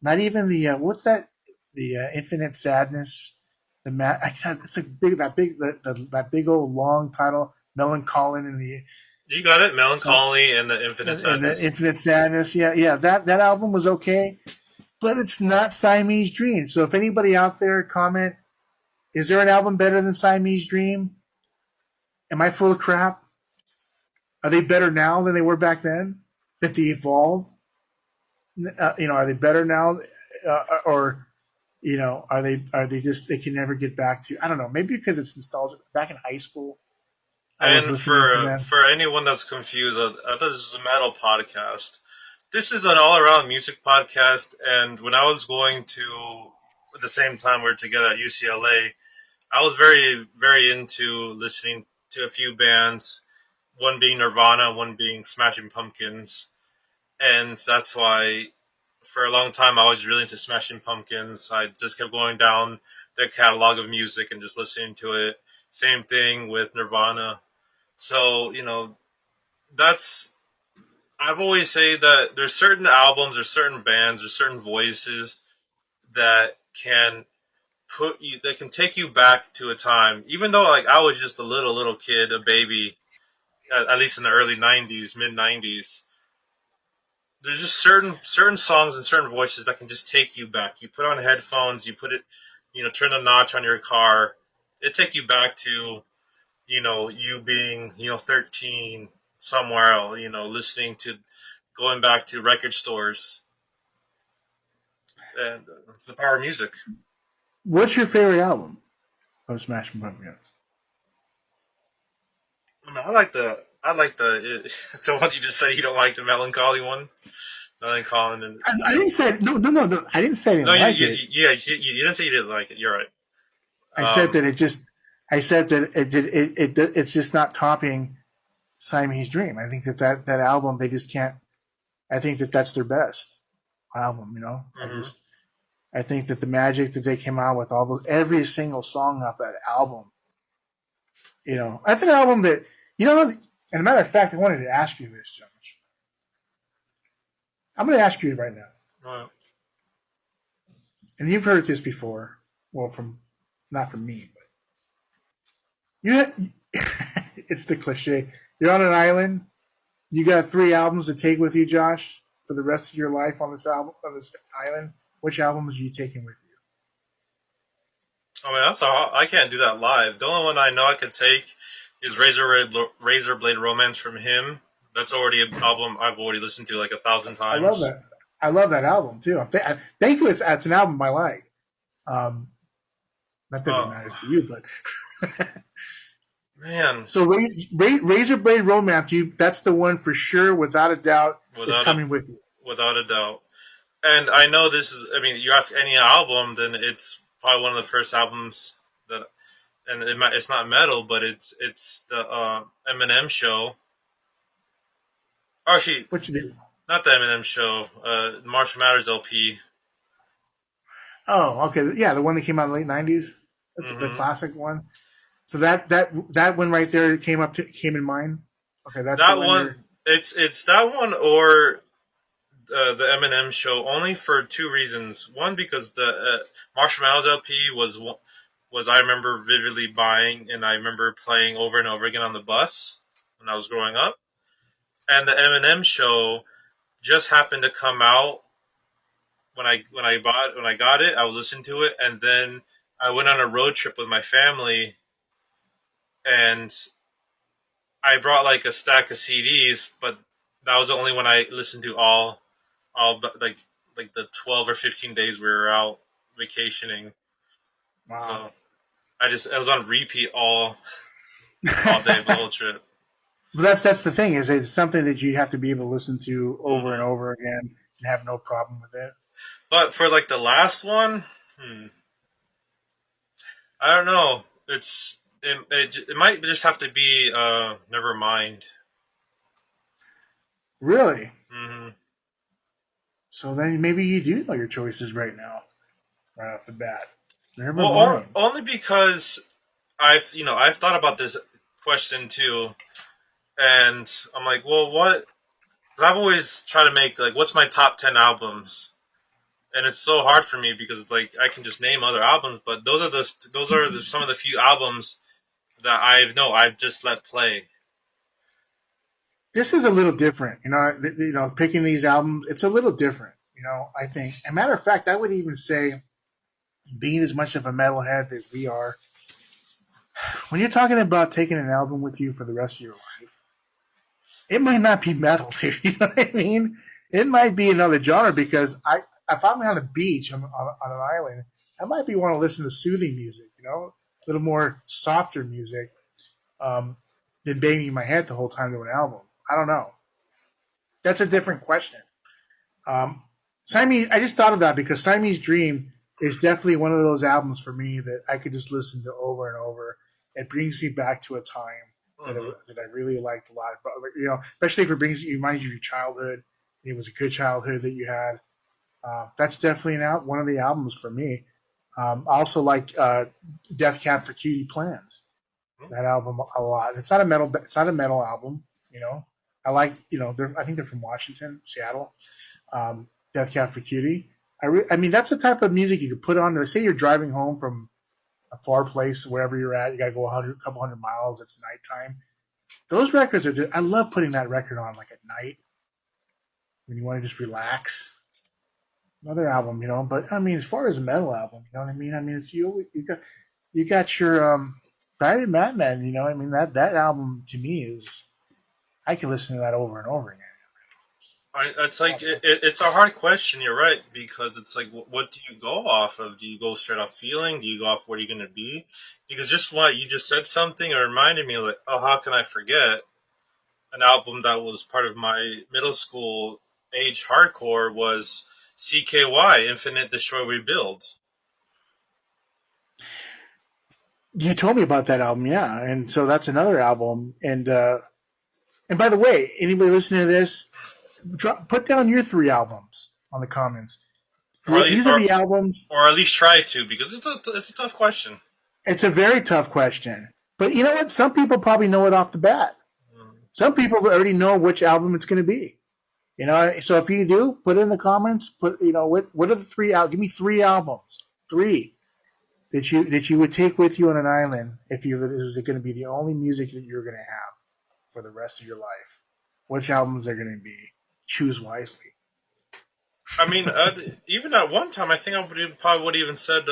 Not even the what's that? The Infinite Sadness. It's a big that big old long title, Melancholy and the You got it, so Melancholy and the Infinite and the Sadness. Infinite Sadness. Yeah. That album was okay, but it's not Siamese Dream. So if anybody out there comment, is there an album better than Siamese Dream? Am I full of crap? Are they better now than they were back then? That they evolved? Are they better now, or are they just they can never get back to? I don't know. Maybe because it's nostalgic. Back in high school, I was And listening to them. for anyone that's confused, I thought this was a metal podcast. This is an all around music podcast. And when I was going to, at the same time we were together at UCLA, I was very very into listening to a few bands. One being Nirvana, one being Smashing Pumpkins, and that's why for a long time I was really into Smashing Pumpkins. I just kept going down their catalog of music and just listening to it. Same thing with Nirvana. So, that's I've always say that there's certain albums, there's certain bands, there's certain voices that can that can take you back to a time. Even though like I was just a little kid, a baby, at least in the early '90s, mid '90s, there's just certain songs and certain voices that can just take you back. You put on headphones, you put it, turn the notch on your car, it take you back to you being 13 somewhere else, listening to going back to record stores, and it's the power of music. What's your favorite album of Smashing Pumpkins? I mean, I like the the one you just said you don't like the melancholy one. Melancholy and I didn't say no. I didn't say I no, didn't like it. you didn't say you didn't like it. You're right. I said Um, that it just. I said that it's just not topping Siamese Dream. I think that album they just can't. I think that's their best album. mhm. I think that the magic that they came out with every single song off that album, that's an album that and a matter of fact, I wanted to ask you this, Josh. I'm going to ask you right now, Well, and you've heard this before. Well, from not from me, but you. It's the cliche. You're on an island. You got 3 albums to take with you, Josh, for the rest of your life on this island. Which albums are you taking with you? I mean, that's all. I can't do that live. The only one I know I could take is Razor Blade Romance from him. That's already an album I've already listened to like 1,000 I love times. that. I love that album too. Thankfully, it's an album I like. Um, Not that it Oh matters to you, but man, so Razor Blade Romance, that's the one for sure, without a doubt, is without a coming with you. without a doubt. And I know this is. I mean, you ask any album, then it's probably one of the first albums that. And it's not metal, but it's the Eminem show. Or actually, What you do? not the Eminem show. Marshall Mathers LP. Oh, okay, yeah, the one that came out in the late '90s. That's the Hmm. classic one. So that one right there came in mind. Okay, that's the That one you're. one. It's that one or the Eminem show only for two reasons. One, because the Marshall Mathers LP was I remember vividly buying and I remember playing over and over again on the bus when I was growing up. And the Eminem show just happened to come out when I got it. I was listening to it, and then I went on a road trip with my family, and I brought like a stack of CDs, but that was the only one I listened to all like the 12 or 15 days we were out vacationing. Wow. So I it was on repeat all day the whole trip. But that's the thing is it's something that you have to be able to listen to over and Mm-hmm. over again and have no problem with it. But for like the last one, I don't know. It might just have to be Nevermind. Really? Mm-hmm. So then maybe you do know your choices right now, right off the bat. Never Well, mind. only because I've thought about this question too, and I'm like, well, what? Because I've always tried to make like, what's my top 10 albums, and it's so hard for me because it's like I can just name other albums, but some of the few albums that I've just let play. This is a little different, picking these albums, it's a little different, I think. As a matter of fact, I would even say, being as much of a metalhead as we are, when you're talking about taking an album with you for the rest of your life, it might not be metal, dude. You know what I mean? It might be another genre because if I'm on the beach on an island, I might be want to listen to soothing music, a little more softer music than banging my head the whole time to an album. I don't know. That's a different question. Siamese, I just thought of that because Siamese Dream is definitely one of those albums for me that I could just listen to over and over. It brings me back to a time Mm-hmm. that I really liked a lot. But, especially if it reminds you of your childhood. It was a good childhood that you had. That's definitely one of the albums for me. I also like Death Cab for Cutie Plans. That album a lot. It's not a metal. It's not a metal album. I like. I think they're from Washington, Seattle. Death Cab for Cutie. I mean, that's the type of music you could put on. Let's say you're driving home from a far place, wherever you're at. You got to go a couple hundred miles. It's nighttime. Those records are I love putting that record on like at night when you want to just relax. Another album, But I mean, as far as a metal album, you know what I mean? I mean, it's you got your Madmen. I mean that album to me is I can listen to that over and over again. It's like it's a hard question. You're right, because it's like, what do you go off of? Do you go straight off feeling? Do you go off what are you going to be? Because just what you just said something, it reminded me like, oh, how can I forget an album that was part of my middle school age hardcore was CKY Infinite Destroy Rebuild. You told me about that album, yeah, and so that's another album. And by the way, anybody listening to this, put down your 3 albums on the comments. Or at least, These are the albums. or at least try to, because it's a tough question. It's a very tough question, but you know what? Some people probably know it off the bat. Some people already know which album it's going to be. So if you do, put it in the comments. What are the 3 out? Give me 3 albums, 3 that you would take with you on an island if it was going to be the only music that you're going to have for the rest of your life. Which albums are going to be? Choose wisely. I mean, even at one time, I think probably would have even said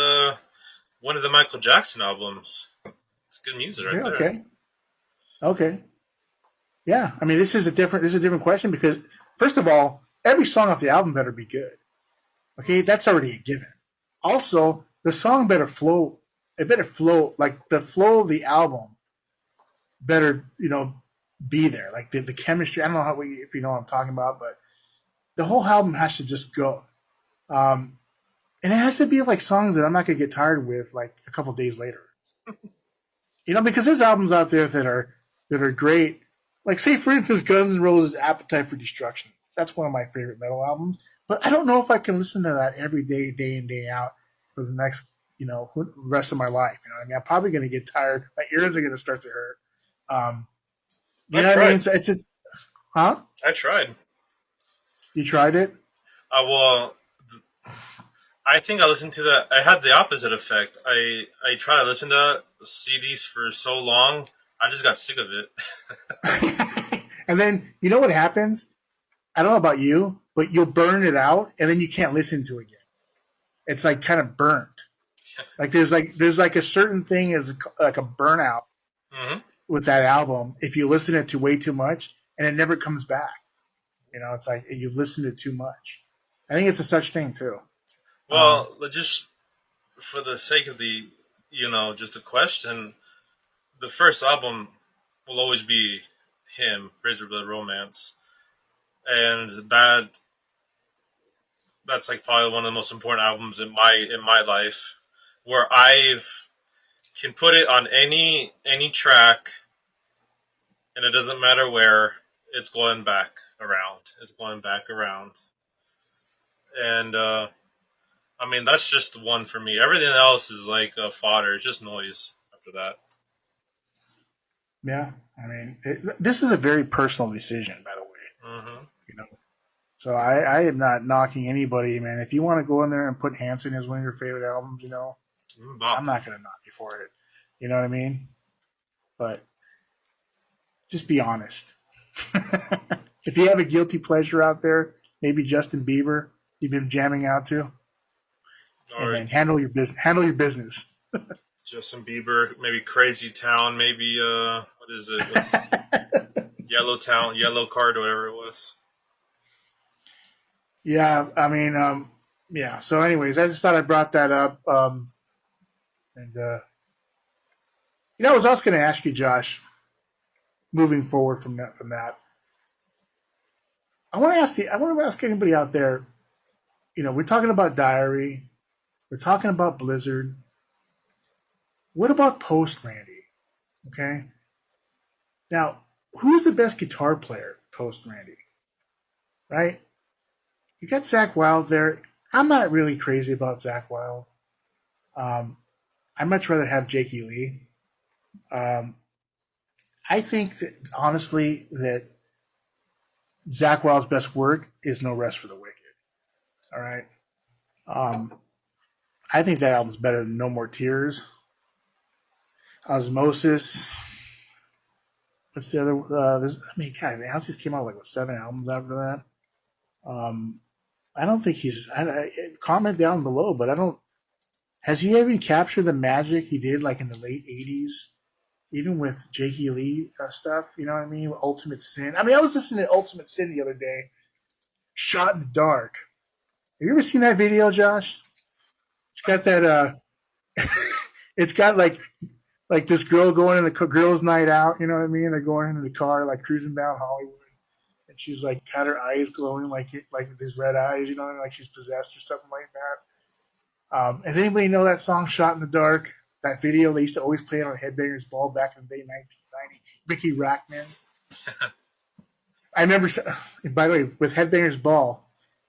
one of the Michael Jackson albums. It's good music right there. Okay. Yeah, I mean, this is a different question because first of all, every song off the album better be good. Okay, that's already a given. Also, the song better flow. It better flow like the flow of the album. Better be there. Like the chemistry. I don't know if you know what I'm talking about, but the whole album has to just go. And it has to be like songs that I'm not gonna get tired with like a couple days later. Because there's albums out there that are great. Like say for instance, Guns N' Roses' "Appetite for Destruction." That's one of my favorite metal albums. But I don't know if I can listen to that every day, day in, day out for the next, rest of my life. I mean, I'm probably going to get tired. My ears are going to start to hurt. You know what I mean? It's a, huh? I tried. You tried it? Well, I think I listened to that. I had the opposite effect. I tried to listen to CDs for so long, I just got sick of it. And then, you know what happens? I don't know about you, but you'll burn it out, and then you can't listen to it again. It's like kind of burnt. Like there's a certain thing as like a burnout with that album if you listen it to way too much, and it never comes back. It's like you've listened to it too much. I think it's a such thing too. Well, just for the sake of the just a question. The first album will always be him, Razor Blood Romance, and that's like probably one of the most important albums in my life, where I've can put it on any track, and it doesn't matter where it's going back around. It's going back around, and I mean that's just the one for me. Everything else is like fodder. It's just noise after that. Yeah, I mean, this is a very personal decision, by the way. Mm-hmm. You know, so I am not knocking anybody, man. If you want to go in there and put Hanson as one of your favorite albums, I'm Bop. not going to knock you for it. You know what I mean? But just be honest. If you have a guilty pleasure out there, maybe Justin Bieber, you've been jamming out to, hey Or man, handle your business. Handle your business. Justin Bieber, maybe Crazy Town, maybe what is it? What's Yellow Town, Yellow Card, whatever it was. Yeah, I mean, yeah. So, anyways, I just thought I brought that up. And I was also going to ask you, Josh, moving forward from that. I want to ask anybody out there. We're talking about Diary. We're talking about Blizzard. What about post Randy? Okay. Now, who's the best guitar player post Randy? Right? You got Zach Wild there. I'm not really crazy about Zach Wild. I'd much rather have Jakey Lee. Um, I think that honestly that Zach Wild's best work is No Rest for the Wicked. All right. Um, I think that album's better than No More Tears. Osmosis. What's the other? God, Ozzy came out like 7 albums after that. I don't think comment down below, but I don't. Has he even captured the magic he did like in the late '80s, even with Jakey Lee stuff? You know what I mean? Ultimate Sin. I mean, I was listening to Ultimate Sin the other day. Shot in the Dark. Have you ever seen that video, Josh? It's got that. It's got like this girl going in the girls' night out. You know what I mean? They're going into the car, like cruising down Hollywood, and she's like got her eyes glowing like with these red eyes. You know, like she's possessed or something like that. Does anybody know that song "Shot in the Dark"? That video they used to always play it on Headbangers Ball back in the day, 1990. Ricky Rackman. I remember. By the way, with Headbangers Ball,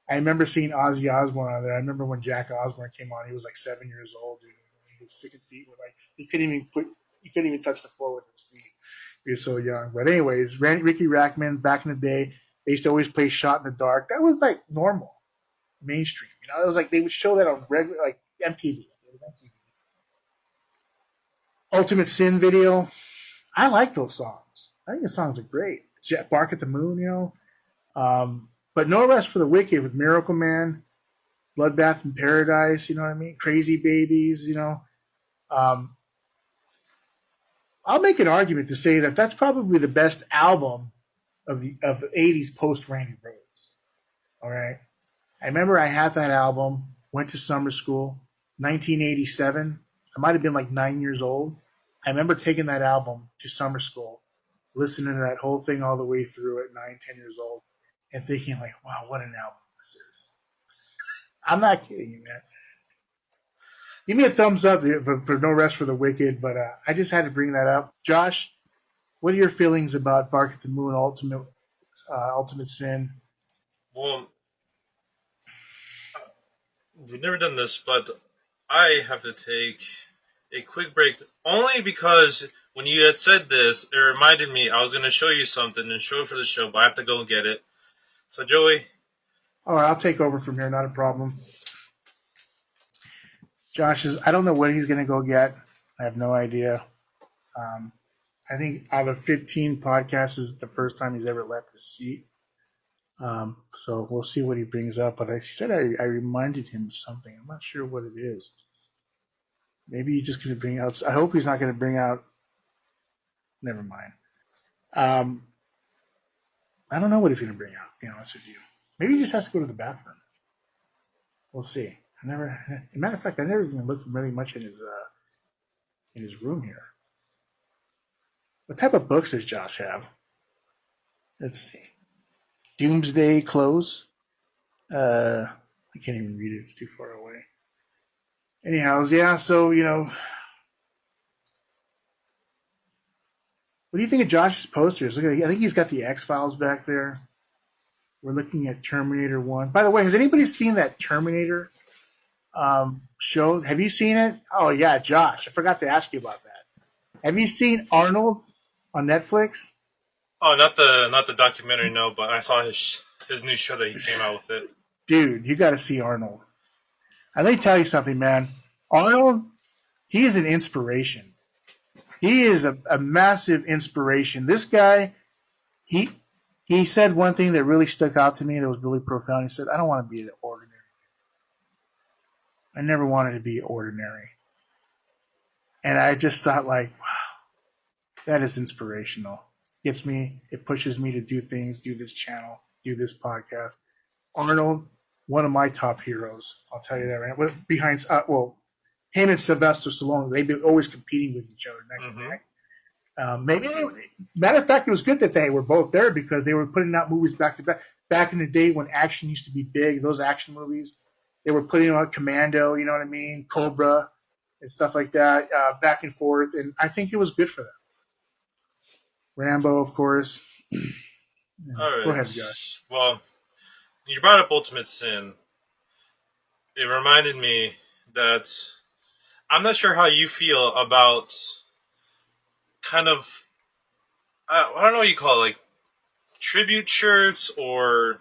I remember seeing Ozzy Osbourne on there. I remember when Jack Osbourne came on. He was like 7 years old, dude. His freaking feet were like he couldn't even touch the floor with his feet. He was so young. But anyways, Ricky Rackman back in the day, they used to always play "Shot in the Dark." That was like normal, mainstream. It was like they would show that on regular like MTV. Ultimate Sin video. I like those songs. I think the songs are great. Bark at the Moon, but No Rest for the Wicked with Miracle Man, Bloodbath in Paradise, you know what I mean? Crazy Babies, Um, I'll make an argument to say that that's probably the best album of the '80s post Randy Rhoads. All right, I remember I had that album. Went to summer school, 1987. I might have been like 9 years old. I remember taking that album to summer school, listening to that whole thing all the way through at 9, 10 years old, and thinking like, "Wow, what an album this is!" I'm not kidding you, man. Give me a thumbs up for No Rest for the Wicked, but I just had to bring that up. Josh, what are your feelings about Bark at the Moon, Ultimate Sin? Well, we've never done this, but I have to take a quick break only because when you had said this, it reminded me I was going to show you something and show it for the show, but I have to go and get it. So, Joey. All right, I'll take over from here. Not a problem. I don't know what he's going to go get. I have no idea. I think out of 15 podcasts, this is the first time he's ever left his seat. So we'll see what he brings up. But I said I reminded him of something. I'm not sure what it is. Maybe he's just going to bring out. I hope he's not going to bring out. Never mind. I don't know what he's going to bring out. To be honest with you, maybe he just has to go to the bathroom. We'll see. As a matter of fact, I never even looked really much at in his room here. What type of books does Josh have? Let's see. Doomsday Close. I can't even read it. It's too far away. Anyhow, yeah. So what do you think of Josh's posters? Look at, I think he's got the X-Files back there. We're looking at Terminator 1. By the way, has anybody seen that Terminator show? Have you seen it? Oh, yeah, Josh. I forgot to ask you about that. Have you seen Arnold on Netflix? Oh, not the documentary, no, but I saw his new show that he came out with it. Dude, you got to see Arnold. And let me tell you something, man. Arnold, he is an inspiration. He is a massive inspiration. This guy, he said one thing that really stuck out to me that was really profound. He said, I don't want to be ordinary. I never wanted to be ordinary. And I just thought, like, wow, that is inspirational. It pushes me to do things, do this channel, do this podcast. Arnold, one of my top heroes. I'll tell you that right now. Behind, him and Sylvester Stallone, they've been always competing with each other neck to neck. Matter of fact, it was good that they were both there because they were putting out movies back to back. Back in the day when action used to be big, those action movies, they were putting out Commando, you know what I mean, Cobra, and stuff like that, back and forth. And I think it was good for them. Rambo, of course. All right. Go ahead, Josh. Well, you brought up Ultimate Sin. It reminded me that I'm not sure how you feel about kind of, I don't know what you call it, like tribute shirts or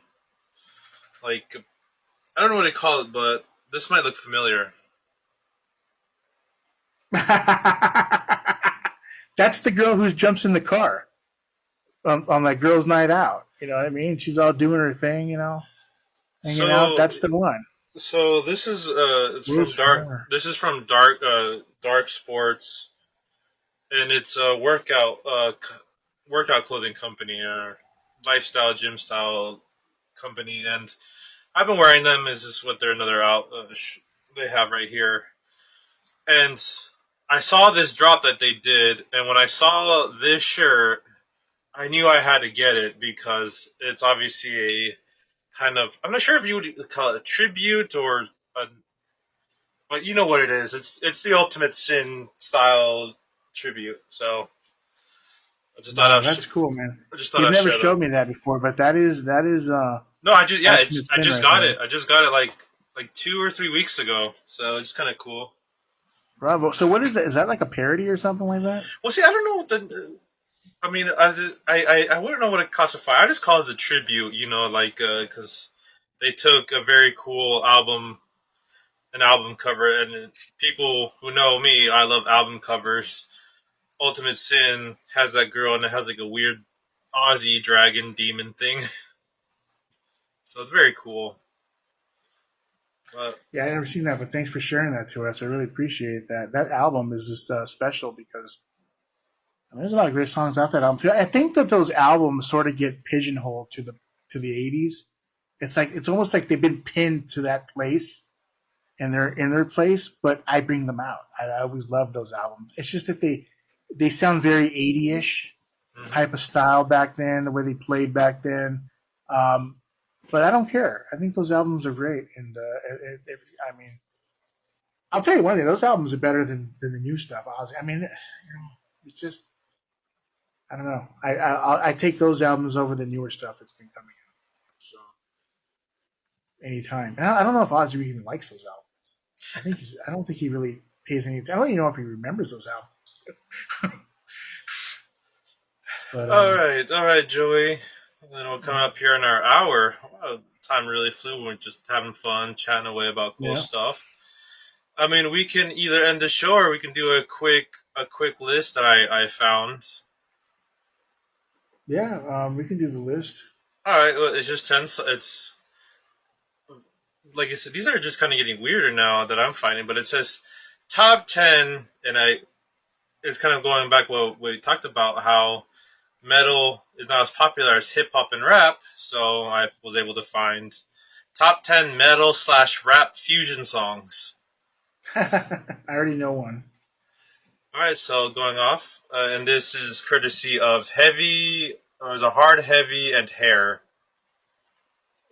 like, I don't know what to call it, but this might look familiar. That's the girl who jumps in the car on like girls' night out. You know what I mean? She's all doing her thing, hanging out. That's the one. So this is it's from Dark. This is from Dark Sports, and it's a workout clothing company or lifestyle gym style company, and I've been wearing them. Is this what they're another they have right here, and I saw this drop that they did, and when I saw this shirt, I knew I had to get it because it's obviously a kind of, I'm not sure if you would call it a tribute but you know what it is. It's the Ultimate Sin style tribute. So I just thought that's cool, man. You've never showed me that before, but that is no, I just got it. I just got it like 2 or 3 weeks ago. So it's kind of cool. Bravo. So what is that? Is that like a parody or something like that? Well, see, I don't know what I mean, I wouldn't know what to classify. I just call it a tribute, because they took a very cool album cover, and people who know me, I love album covers. Ultimate Sin has that girl, and it has like a weird Ozzy dragon demon thing. So it's very cool. Yeah, I never seen that, but thanks for sharing that to us. I really appreciate that. That album is just special because there's a lot of great songs off that album too. I think that those albums sort of get pigeonholed to the 80s. It's almost like they've been pinned to that place, and they're in their place. But I bring them out. I always love those albums. It's just that they sound very 80-ish type of style back then, the way they played back then. But I don't care. I think those albums are great, and I mean, I'll tell you one thing: those albums are better than the new stuff. I mean, it's just. I don't know. I take those albums over the newer stuff that's been coming out. So anytime, and I don't know if Ozzy even likes those albums. I don't think he really pays any attention. I don't even know if he remembers those albums. But, all right, Joey. And then we'll come up here in our hour. Time really flew. We're just having fun, chatting away about cool stuff. I mean, we can either end the show or we can do a quick list that I found. Yeah, we can do the list. All right, well, it's just 10. It's like I said, these are just kind of getting weirder now that I'm finding. But it says top 10, and it's kind of going back what we talked about, how metal is not as popular as hip hop and rap. So I was able to find top 10 metal/rap fusion songs. I already know one. All right, so going off, and this is courtesy of Heavy. There's a Hard, Heavy, and Hair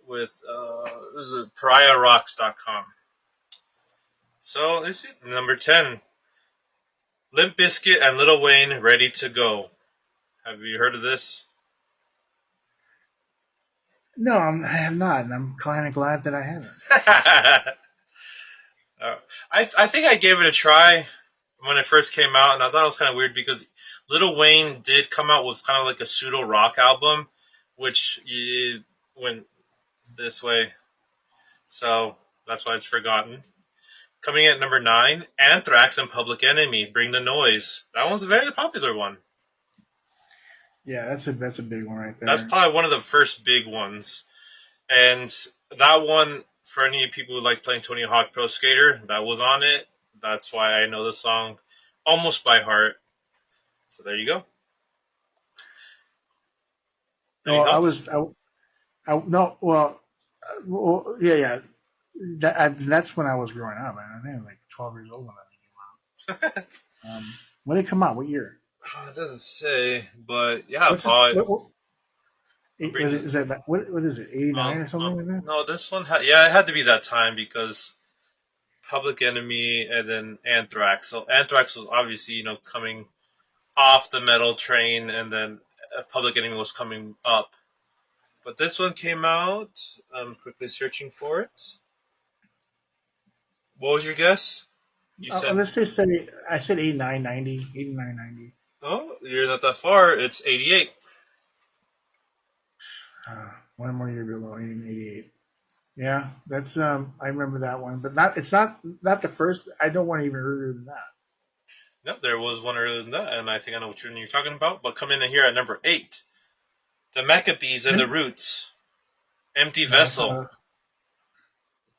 with this is PariahRocks.com. So this is number 10. Limp Bizkit and Lil Wayne, Ready to Go. Have you heard of this? No, I have not, and I'm kind of glad that I haven't. I think I gave it a try when it first came out, and I thought it was kind of weird because Lil Wayne did come out with kind of like a pseudo rock album, which went this way, so that's why it's forgotten. Coming in at number 9, Anthrax and Public Enemy, Bring the Noise. That one's a very popular one. Yeah, that's a big one right there. That's probably one of the first big ones. And that one, for any people who like playing Tony Hawk Pro Skater, that was on it. That's why I know the song almost by heart. So there you go. Yeah. That's when I was growing up. I think I was like 12 years old when that came out. When did it come out? What year? It doesn't say, but yeah, is that what is it? 89 or something like that? No, this one it had to be that time because Public Enemy and then Anthrax. So Anthrax was obviously coming off the metal train, and then Public Enemy was coming up. But this one came out. I'm quickly searching for it. What was your guess? You said let's just say I said 89, 90, 89, 90. Oh, you're not that far. It's 88. One more year below 88. Yeah, that's I remember that one, but it's not the first. I don't want to even earlier than that. No, there was one earlier than that, and I think I know what you're talking about. But coming in here at number 8, the Maccabees and the Roots, Empty Vessel.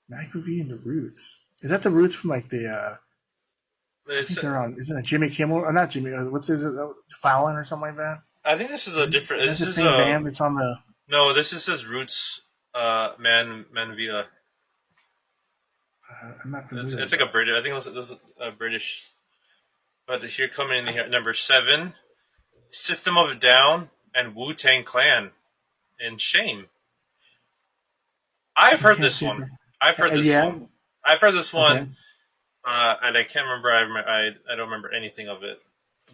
Maccabee and the Roots. Is that the Roots from like the? Isn't it Jimmy Kimmel or not Jimmy? What's his Fallon or something like that? I think this is a different. Is this the same band that's on the? No, this is his Roots. Manvita. I'm not familiar. It's like a British. I think it was a British. But here coming in here at number 7, System of a Down and Wu-Tang Clan, and Shame. I've heard this one. I've heard this one. I've heard this one. Okay. And I can't remember. I don't remember anything of it,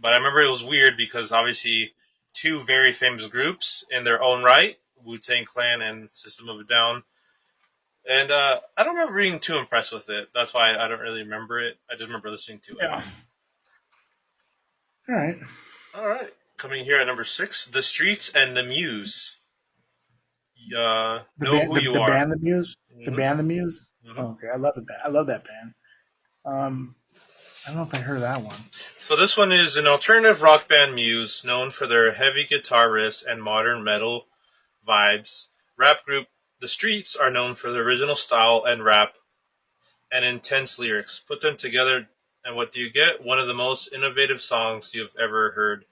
but I remember it was weird because obviously 2 very famous groups in their own right, Wu-Tang Clan and System of a Down, and I don't remember being too impressed with it. That's why I don't really remember it. I just remember listening to it. Yeah. All right. Coming here at number 6, The Streets and the Muse. Know Who You Are. The band, The Muse. Mm-hmm. The band, The Muse. Mm-hmm. Oh, okay, I love it. I love that band. I don't know if I heard that one. So this one is an alternative rock band, Muse, known for their heavy guitar riffs and modern metal vibes. Rap group The Streets are known for the original style and rap and intense lyrics. Put them together, and what do you get? One of the most innovative songs you've ever heard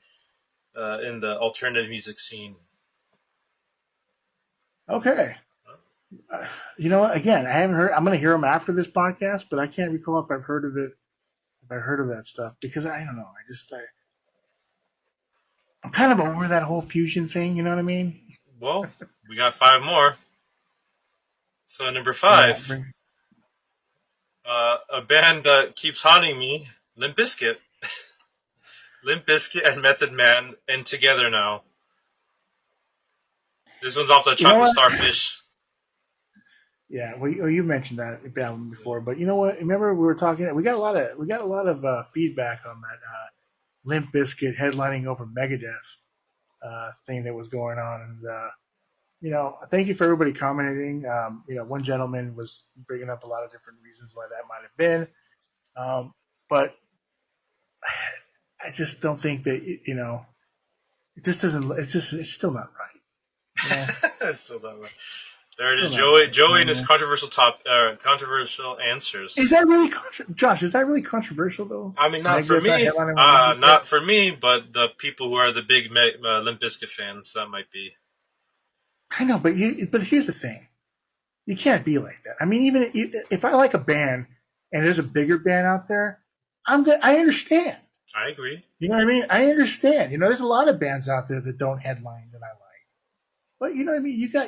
in the alternative music scene. Okay. Again, I haven't heard. I'm going to hear them after this podcast, but I can't recall if I've heard of it. If I heard of that stuff, because I don't know. I'm kind of over that whole fusion thing. You know what I mean? Well, we got 5 more. So number 5, a band that keeps haunting me, Limp Bizkit. Limp Bizkit and Method Man, and Together Now. This one's off the Chocolate Starfish. Yeah, well, you mentioned that album before, but you know what? Remember we were talking. We got a lot of feedback on that Limp Bizkit headlining over Megadeth thing that was going on, and thank you for everybody commenting. One gentleman was bringing up a lot of different reasons why that might have been, but I just don't think that it just doesn't. It's still not right. Yeah. It's still not right. There it is, Joey and his controversial answers. Is that really, Josh? Is that really controversial though? I mean, not for me. Not for me, but the people who are the big Limp Bizkit fans, that might be. I know, but here's the thing: you can't be like that. I mean, even if I like a band and there's a bigger band out there, I understand. I agree. You know what I mean? I understand. There's a lot of bands out there that don't headline that I like. But you know what I mean? You got.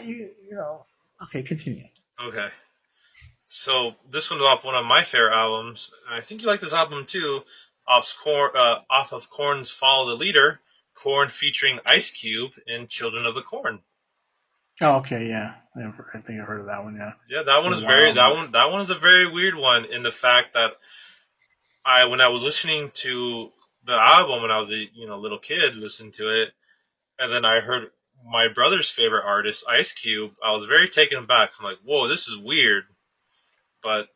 Okay, continue. Okay. So this one's off one of my favorite albums. I think you like this album too. Off of Korn's "Follow the Leader," Korn featuring Ice Cube in "Children of the Corn." Oh, okay, yeah. I think I heard of that one. Yeah, Yeah, that it's one been a is very while, but that one is a very weird one in the fact that when I was listening to the album when I was a little kid listening to it, and then I heard my brother's favorite artist, Ice Cube, I was very taken aback. I'm like, whoa, this is weird. But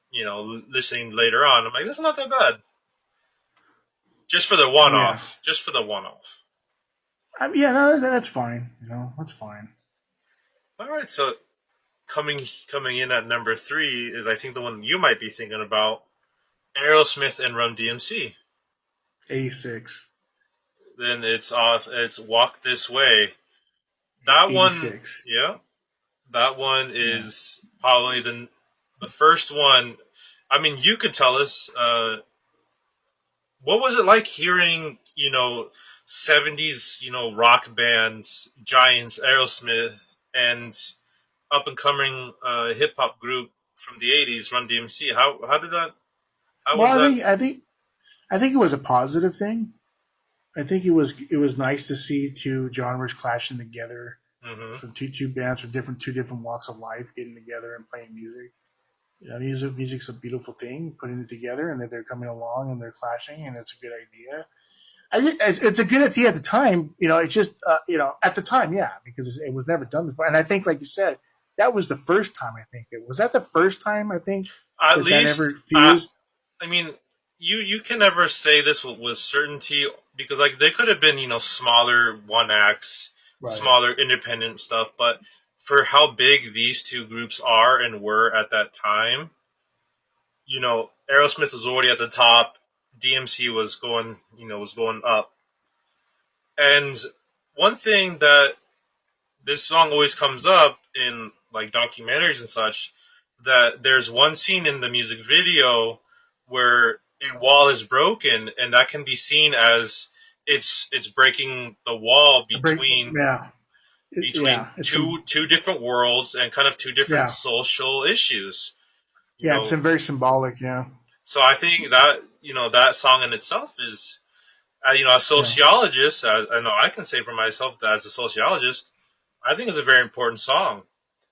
listening later on, I'm like, this is not that bad. Just for the one yeah, off. Just for the one off. yeah. No, that's fine. That's fine. All right, so coming in at number 3 is I think the one you might be thinking about, Aerosmith and Run DMC. 86, Then it's off. It's Walk This Way. That one, 86. yeah, that one Yeah, is probably the first one. I mean, you could tell us what was it like hearing 70s rock bands, Giants, Aerosmith, and up and coming hip hop group from the '80s, Run DMC. How did that? How was well, that? I think it was a positive thing. I think it was nice to see two genres clashing together Mm-hmm. from two bands from two different walks of life getting together and playing music. Music's a beautiful thing, putting it together, and that they're coming along and they're clashing, and it's a good idea. It's a good idea at the time. It's just at the time, yeah, because it was never done before. And I think, like you said, that was the first time. I think it was that the first time. I think At that least, ever fused. I mean, you can never say this with certainty because like they could have been smaller one acts, Right. smaller independent stuff, but for how big these two groups are and were at that time, Aerosmith was already at the top. DMC was going up. And one thing that this song always comes up in like documentaries and such, that there's one scene in the music video where a wall is broken, and that can be seen as it's breaking the wall The break. between Yeah. between Yeah. It's some. two different worlds and kind of two different Yeah. social issues. You Yeah. It's know, some very symbolic. Yeah. so I think that that song in itself is a Yeah. sociologist. I know I can say for myself that as a sociologist, I think it's a very important song,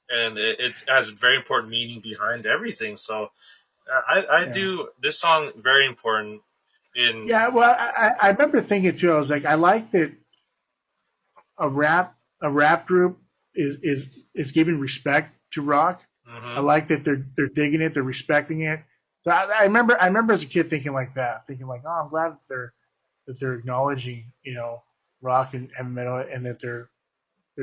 and it has very important meaning behind everything. So I Yeah. do this song very important in. Yeah. Well, I remember thinking too. I was like, I like that a rap group is giving respect to rock. I Mm-hmm. like that they're digging it, they're respecting it. So I remember as a kid thinking like that, thinking like, oh, I'm glad that they're acknowledging rock and heavy metal, and that they're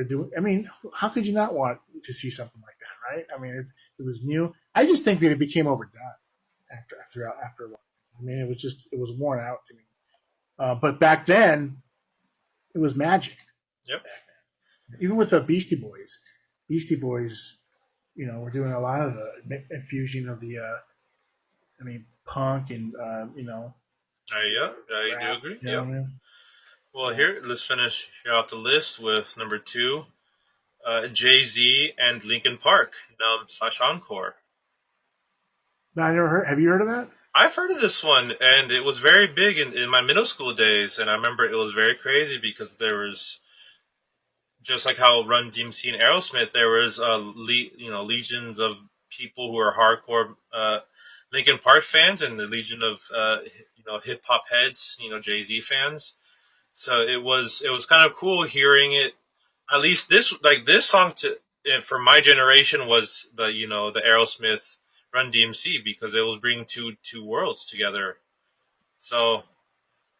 doing. I mean, how could you not want to see something like that, right? I mean, it was new. I just think that it became overdone after a while. I mean, it was worn out to me. But back then, it was magic. Yep. Even with the Beastie Boys, we're doing a lot of the infusion of the, I mean, punk and Yeah, I do rap. agree. You know Yep. what I mean? Well, So here let's finish here off the list with number 2, Jay-Z and Linkin Park, Numb/Encore. no, I never heard. Have you heard of that? I've heard of this one, and it was very big in my middle school days, and I remember it was very crazy because there was just like how Run DMC and Aerosmith, there was legions of people who are hardcore Linkin Park fans, and the legion of hip hop heads, Jay-Z fans. So it was kind of cool hearing it. At least this song for my generation was the Aerosmith Run DMC, because it was bringing two worlds together. So it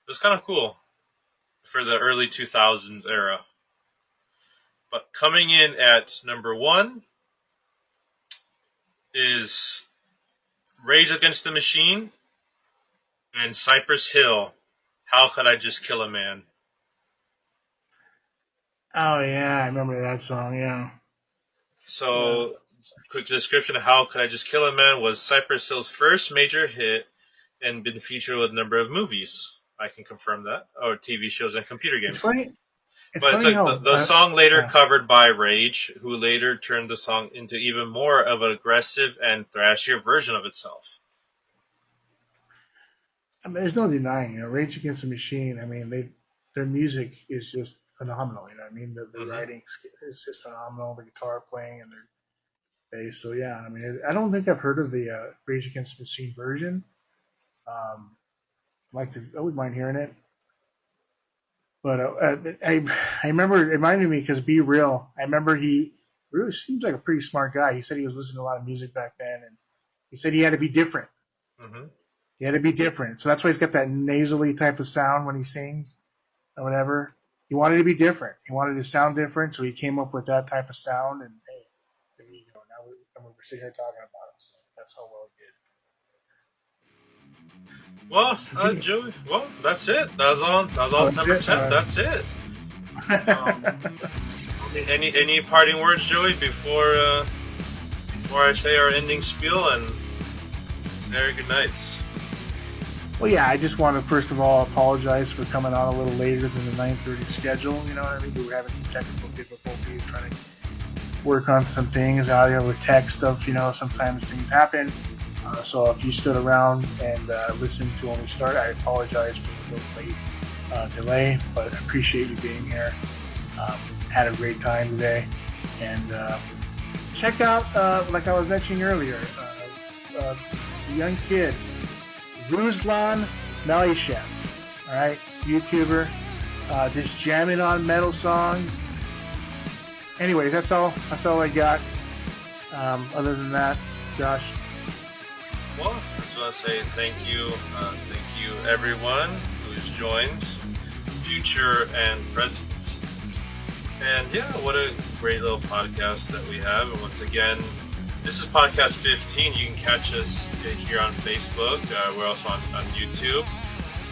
was kind of cool for the early 2000s era. But coming in at number 1 is Rage Against the Machine and Cypress Hill. How Could I Just Kill a Man? Oh yeah, I remember that song. Yeah, yeah. So, quick description of How Could I Just Kill a Man was Cypress Hill's first major hit and been featured with a number of movies. I can confirm that. Or TV shows and computer games. It's funny. But it's like the song later covered by Rage, who later turned the song into even more of an aggressive and thrashier version of itself. I mean, there's no denying, Rage Against the Machine. I mean, their music is just phenomenal. You know what I mean? The writing is just phenomenal. The guitar playing and their bass. So yeah, I mean, I don't think I've heard of the Rage Against the Machine version. I wouldn't mind hearing it. But I remember it reminded me because Be Real. I remember he really seems like a pretty smart guy. He said he was listening to a lot of music back then, and he said he had to be different. Mm-hmm. He had to be different, so that's why he's got that nasally type of sound when he sings or whatever. He wanted to be different. He wanted to sound different, so he came up with that type of sound. And hey, there you go. Now we're sitting here talking about him. So that's how well he did. Well, Joey. Well, that's it. That was all. Number 10. That's it. Any parting words, Joey, before I say our ending spiel and say our good nights? Well, yeah, I just want to first of all apologize for coming on a little later than the 9:30 schedule. You know what I mean? We were having some technical difficulties trying to work on some things, audio with tech stuff. Sometimes things happen. So if you stood around and listened to when we started, I apologize for the little late delay, but I appreciate you being here. Had a great time today. And check out, like I was mentioning earlier, the young kid, Ruslan Malyshev, all right, YouTuber, just jamming on metal songs. Anyway, that's all I got. Other than that, Josh. Well, I just want to say thank you everyone who's joined, future and present. And yeah, what a great little podcast that we have. And once again, this is podcast 15. You can catch us here on Facebook. We're also on YouTube.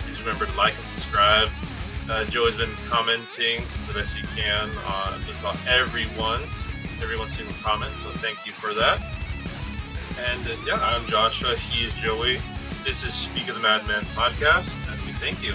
Please remember to like and subscribe. Joe has been commenting the best he can on just about everyone's single comment, so thank you for that. And yeah, I'm Joshua. He is Joey. This is Speak of the Madmen podcast, and we thank you.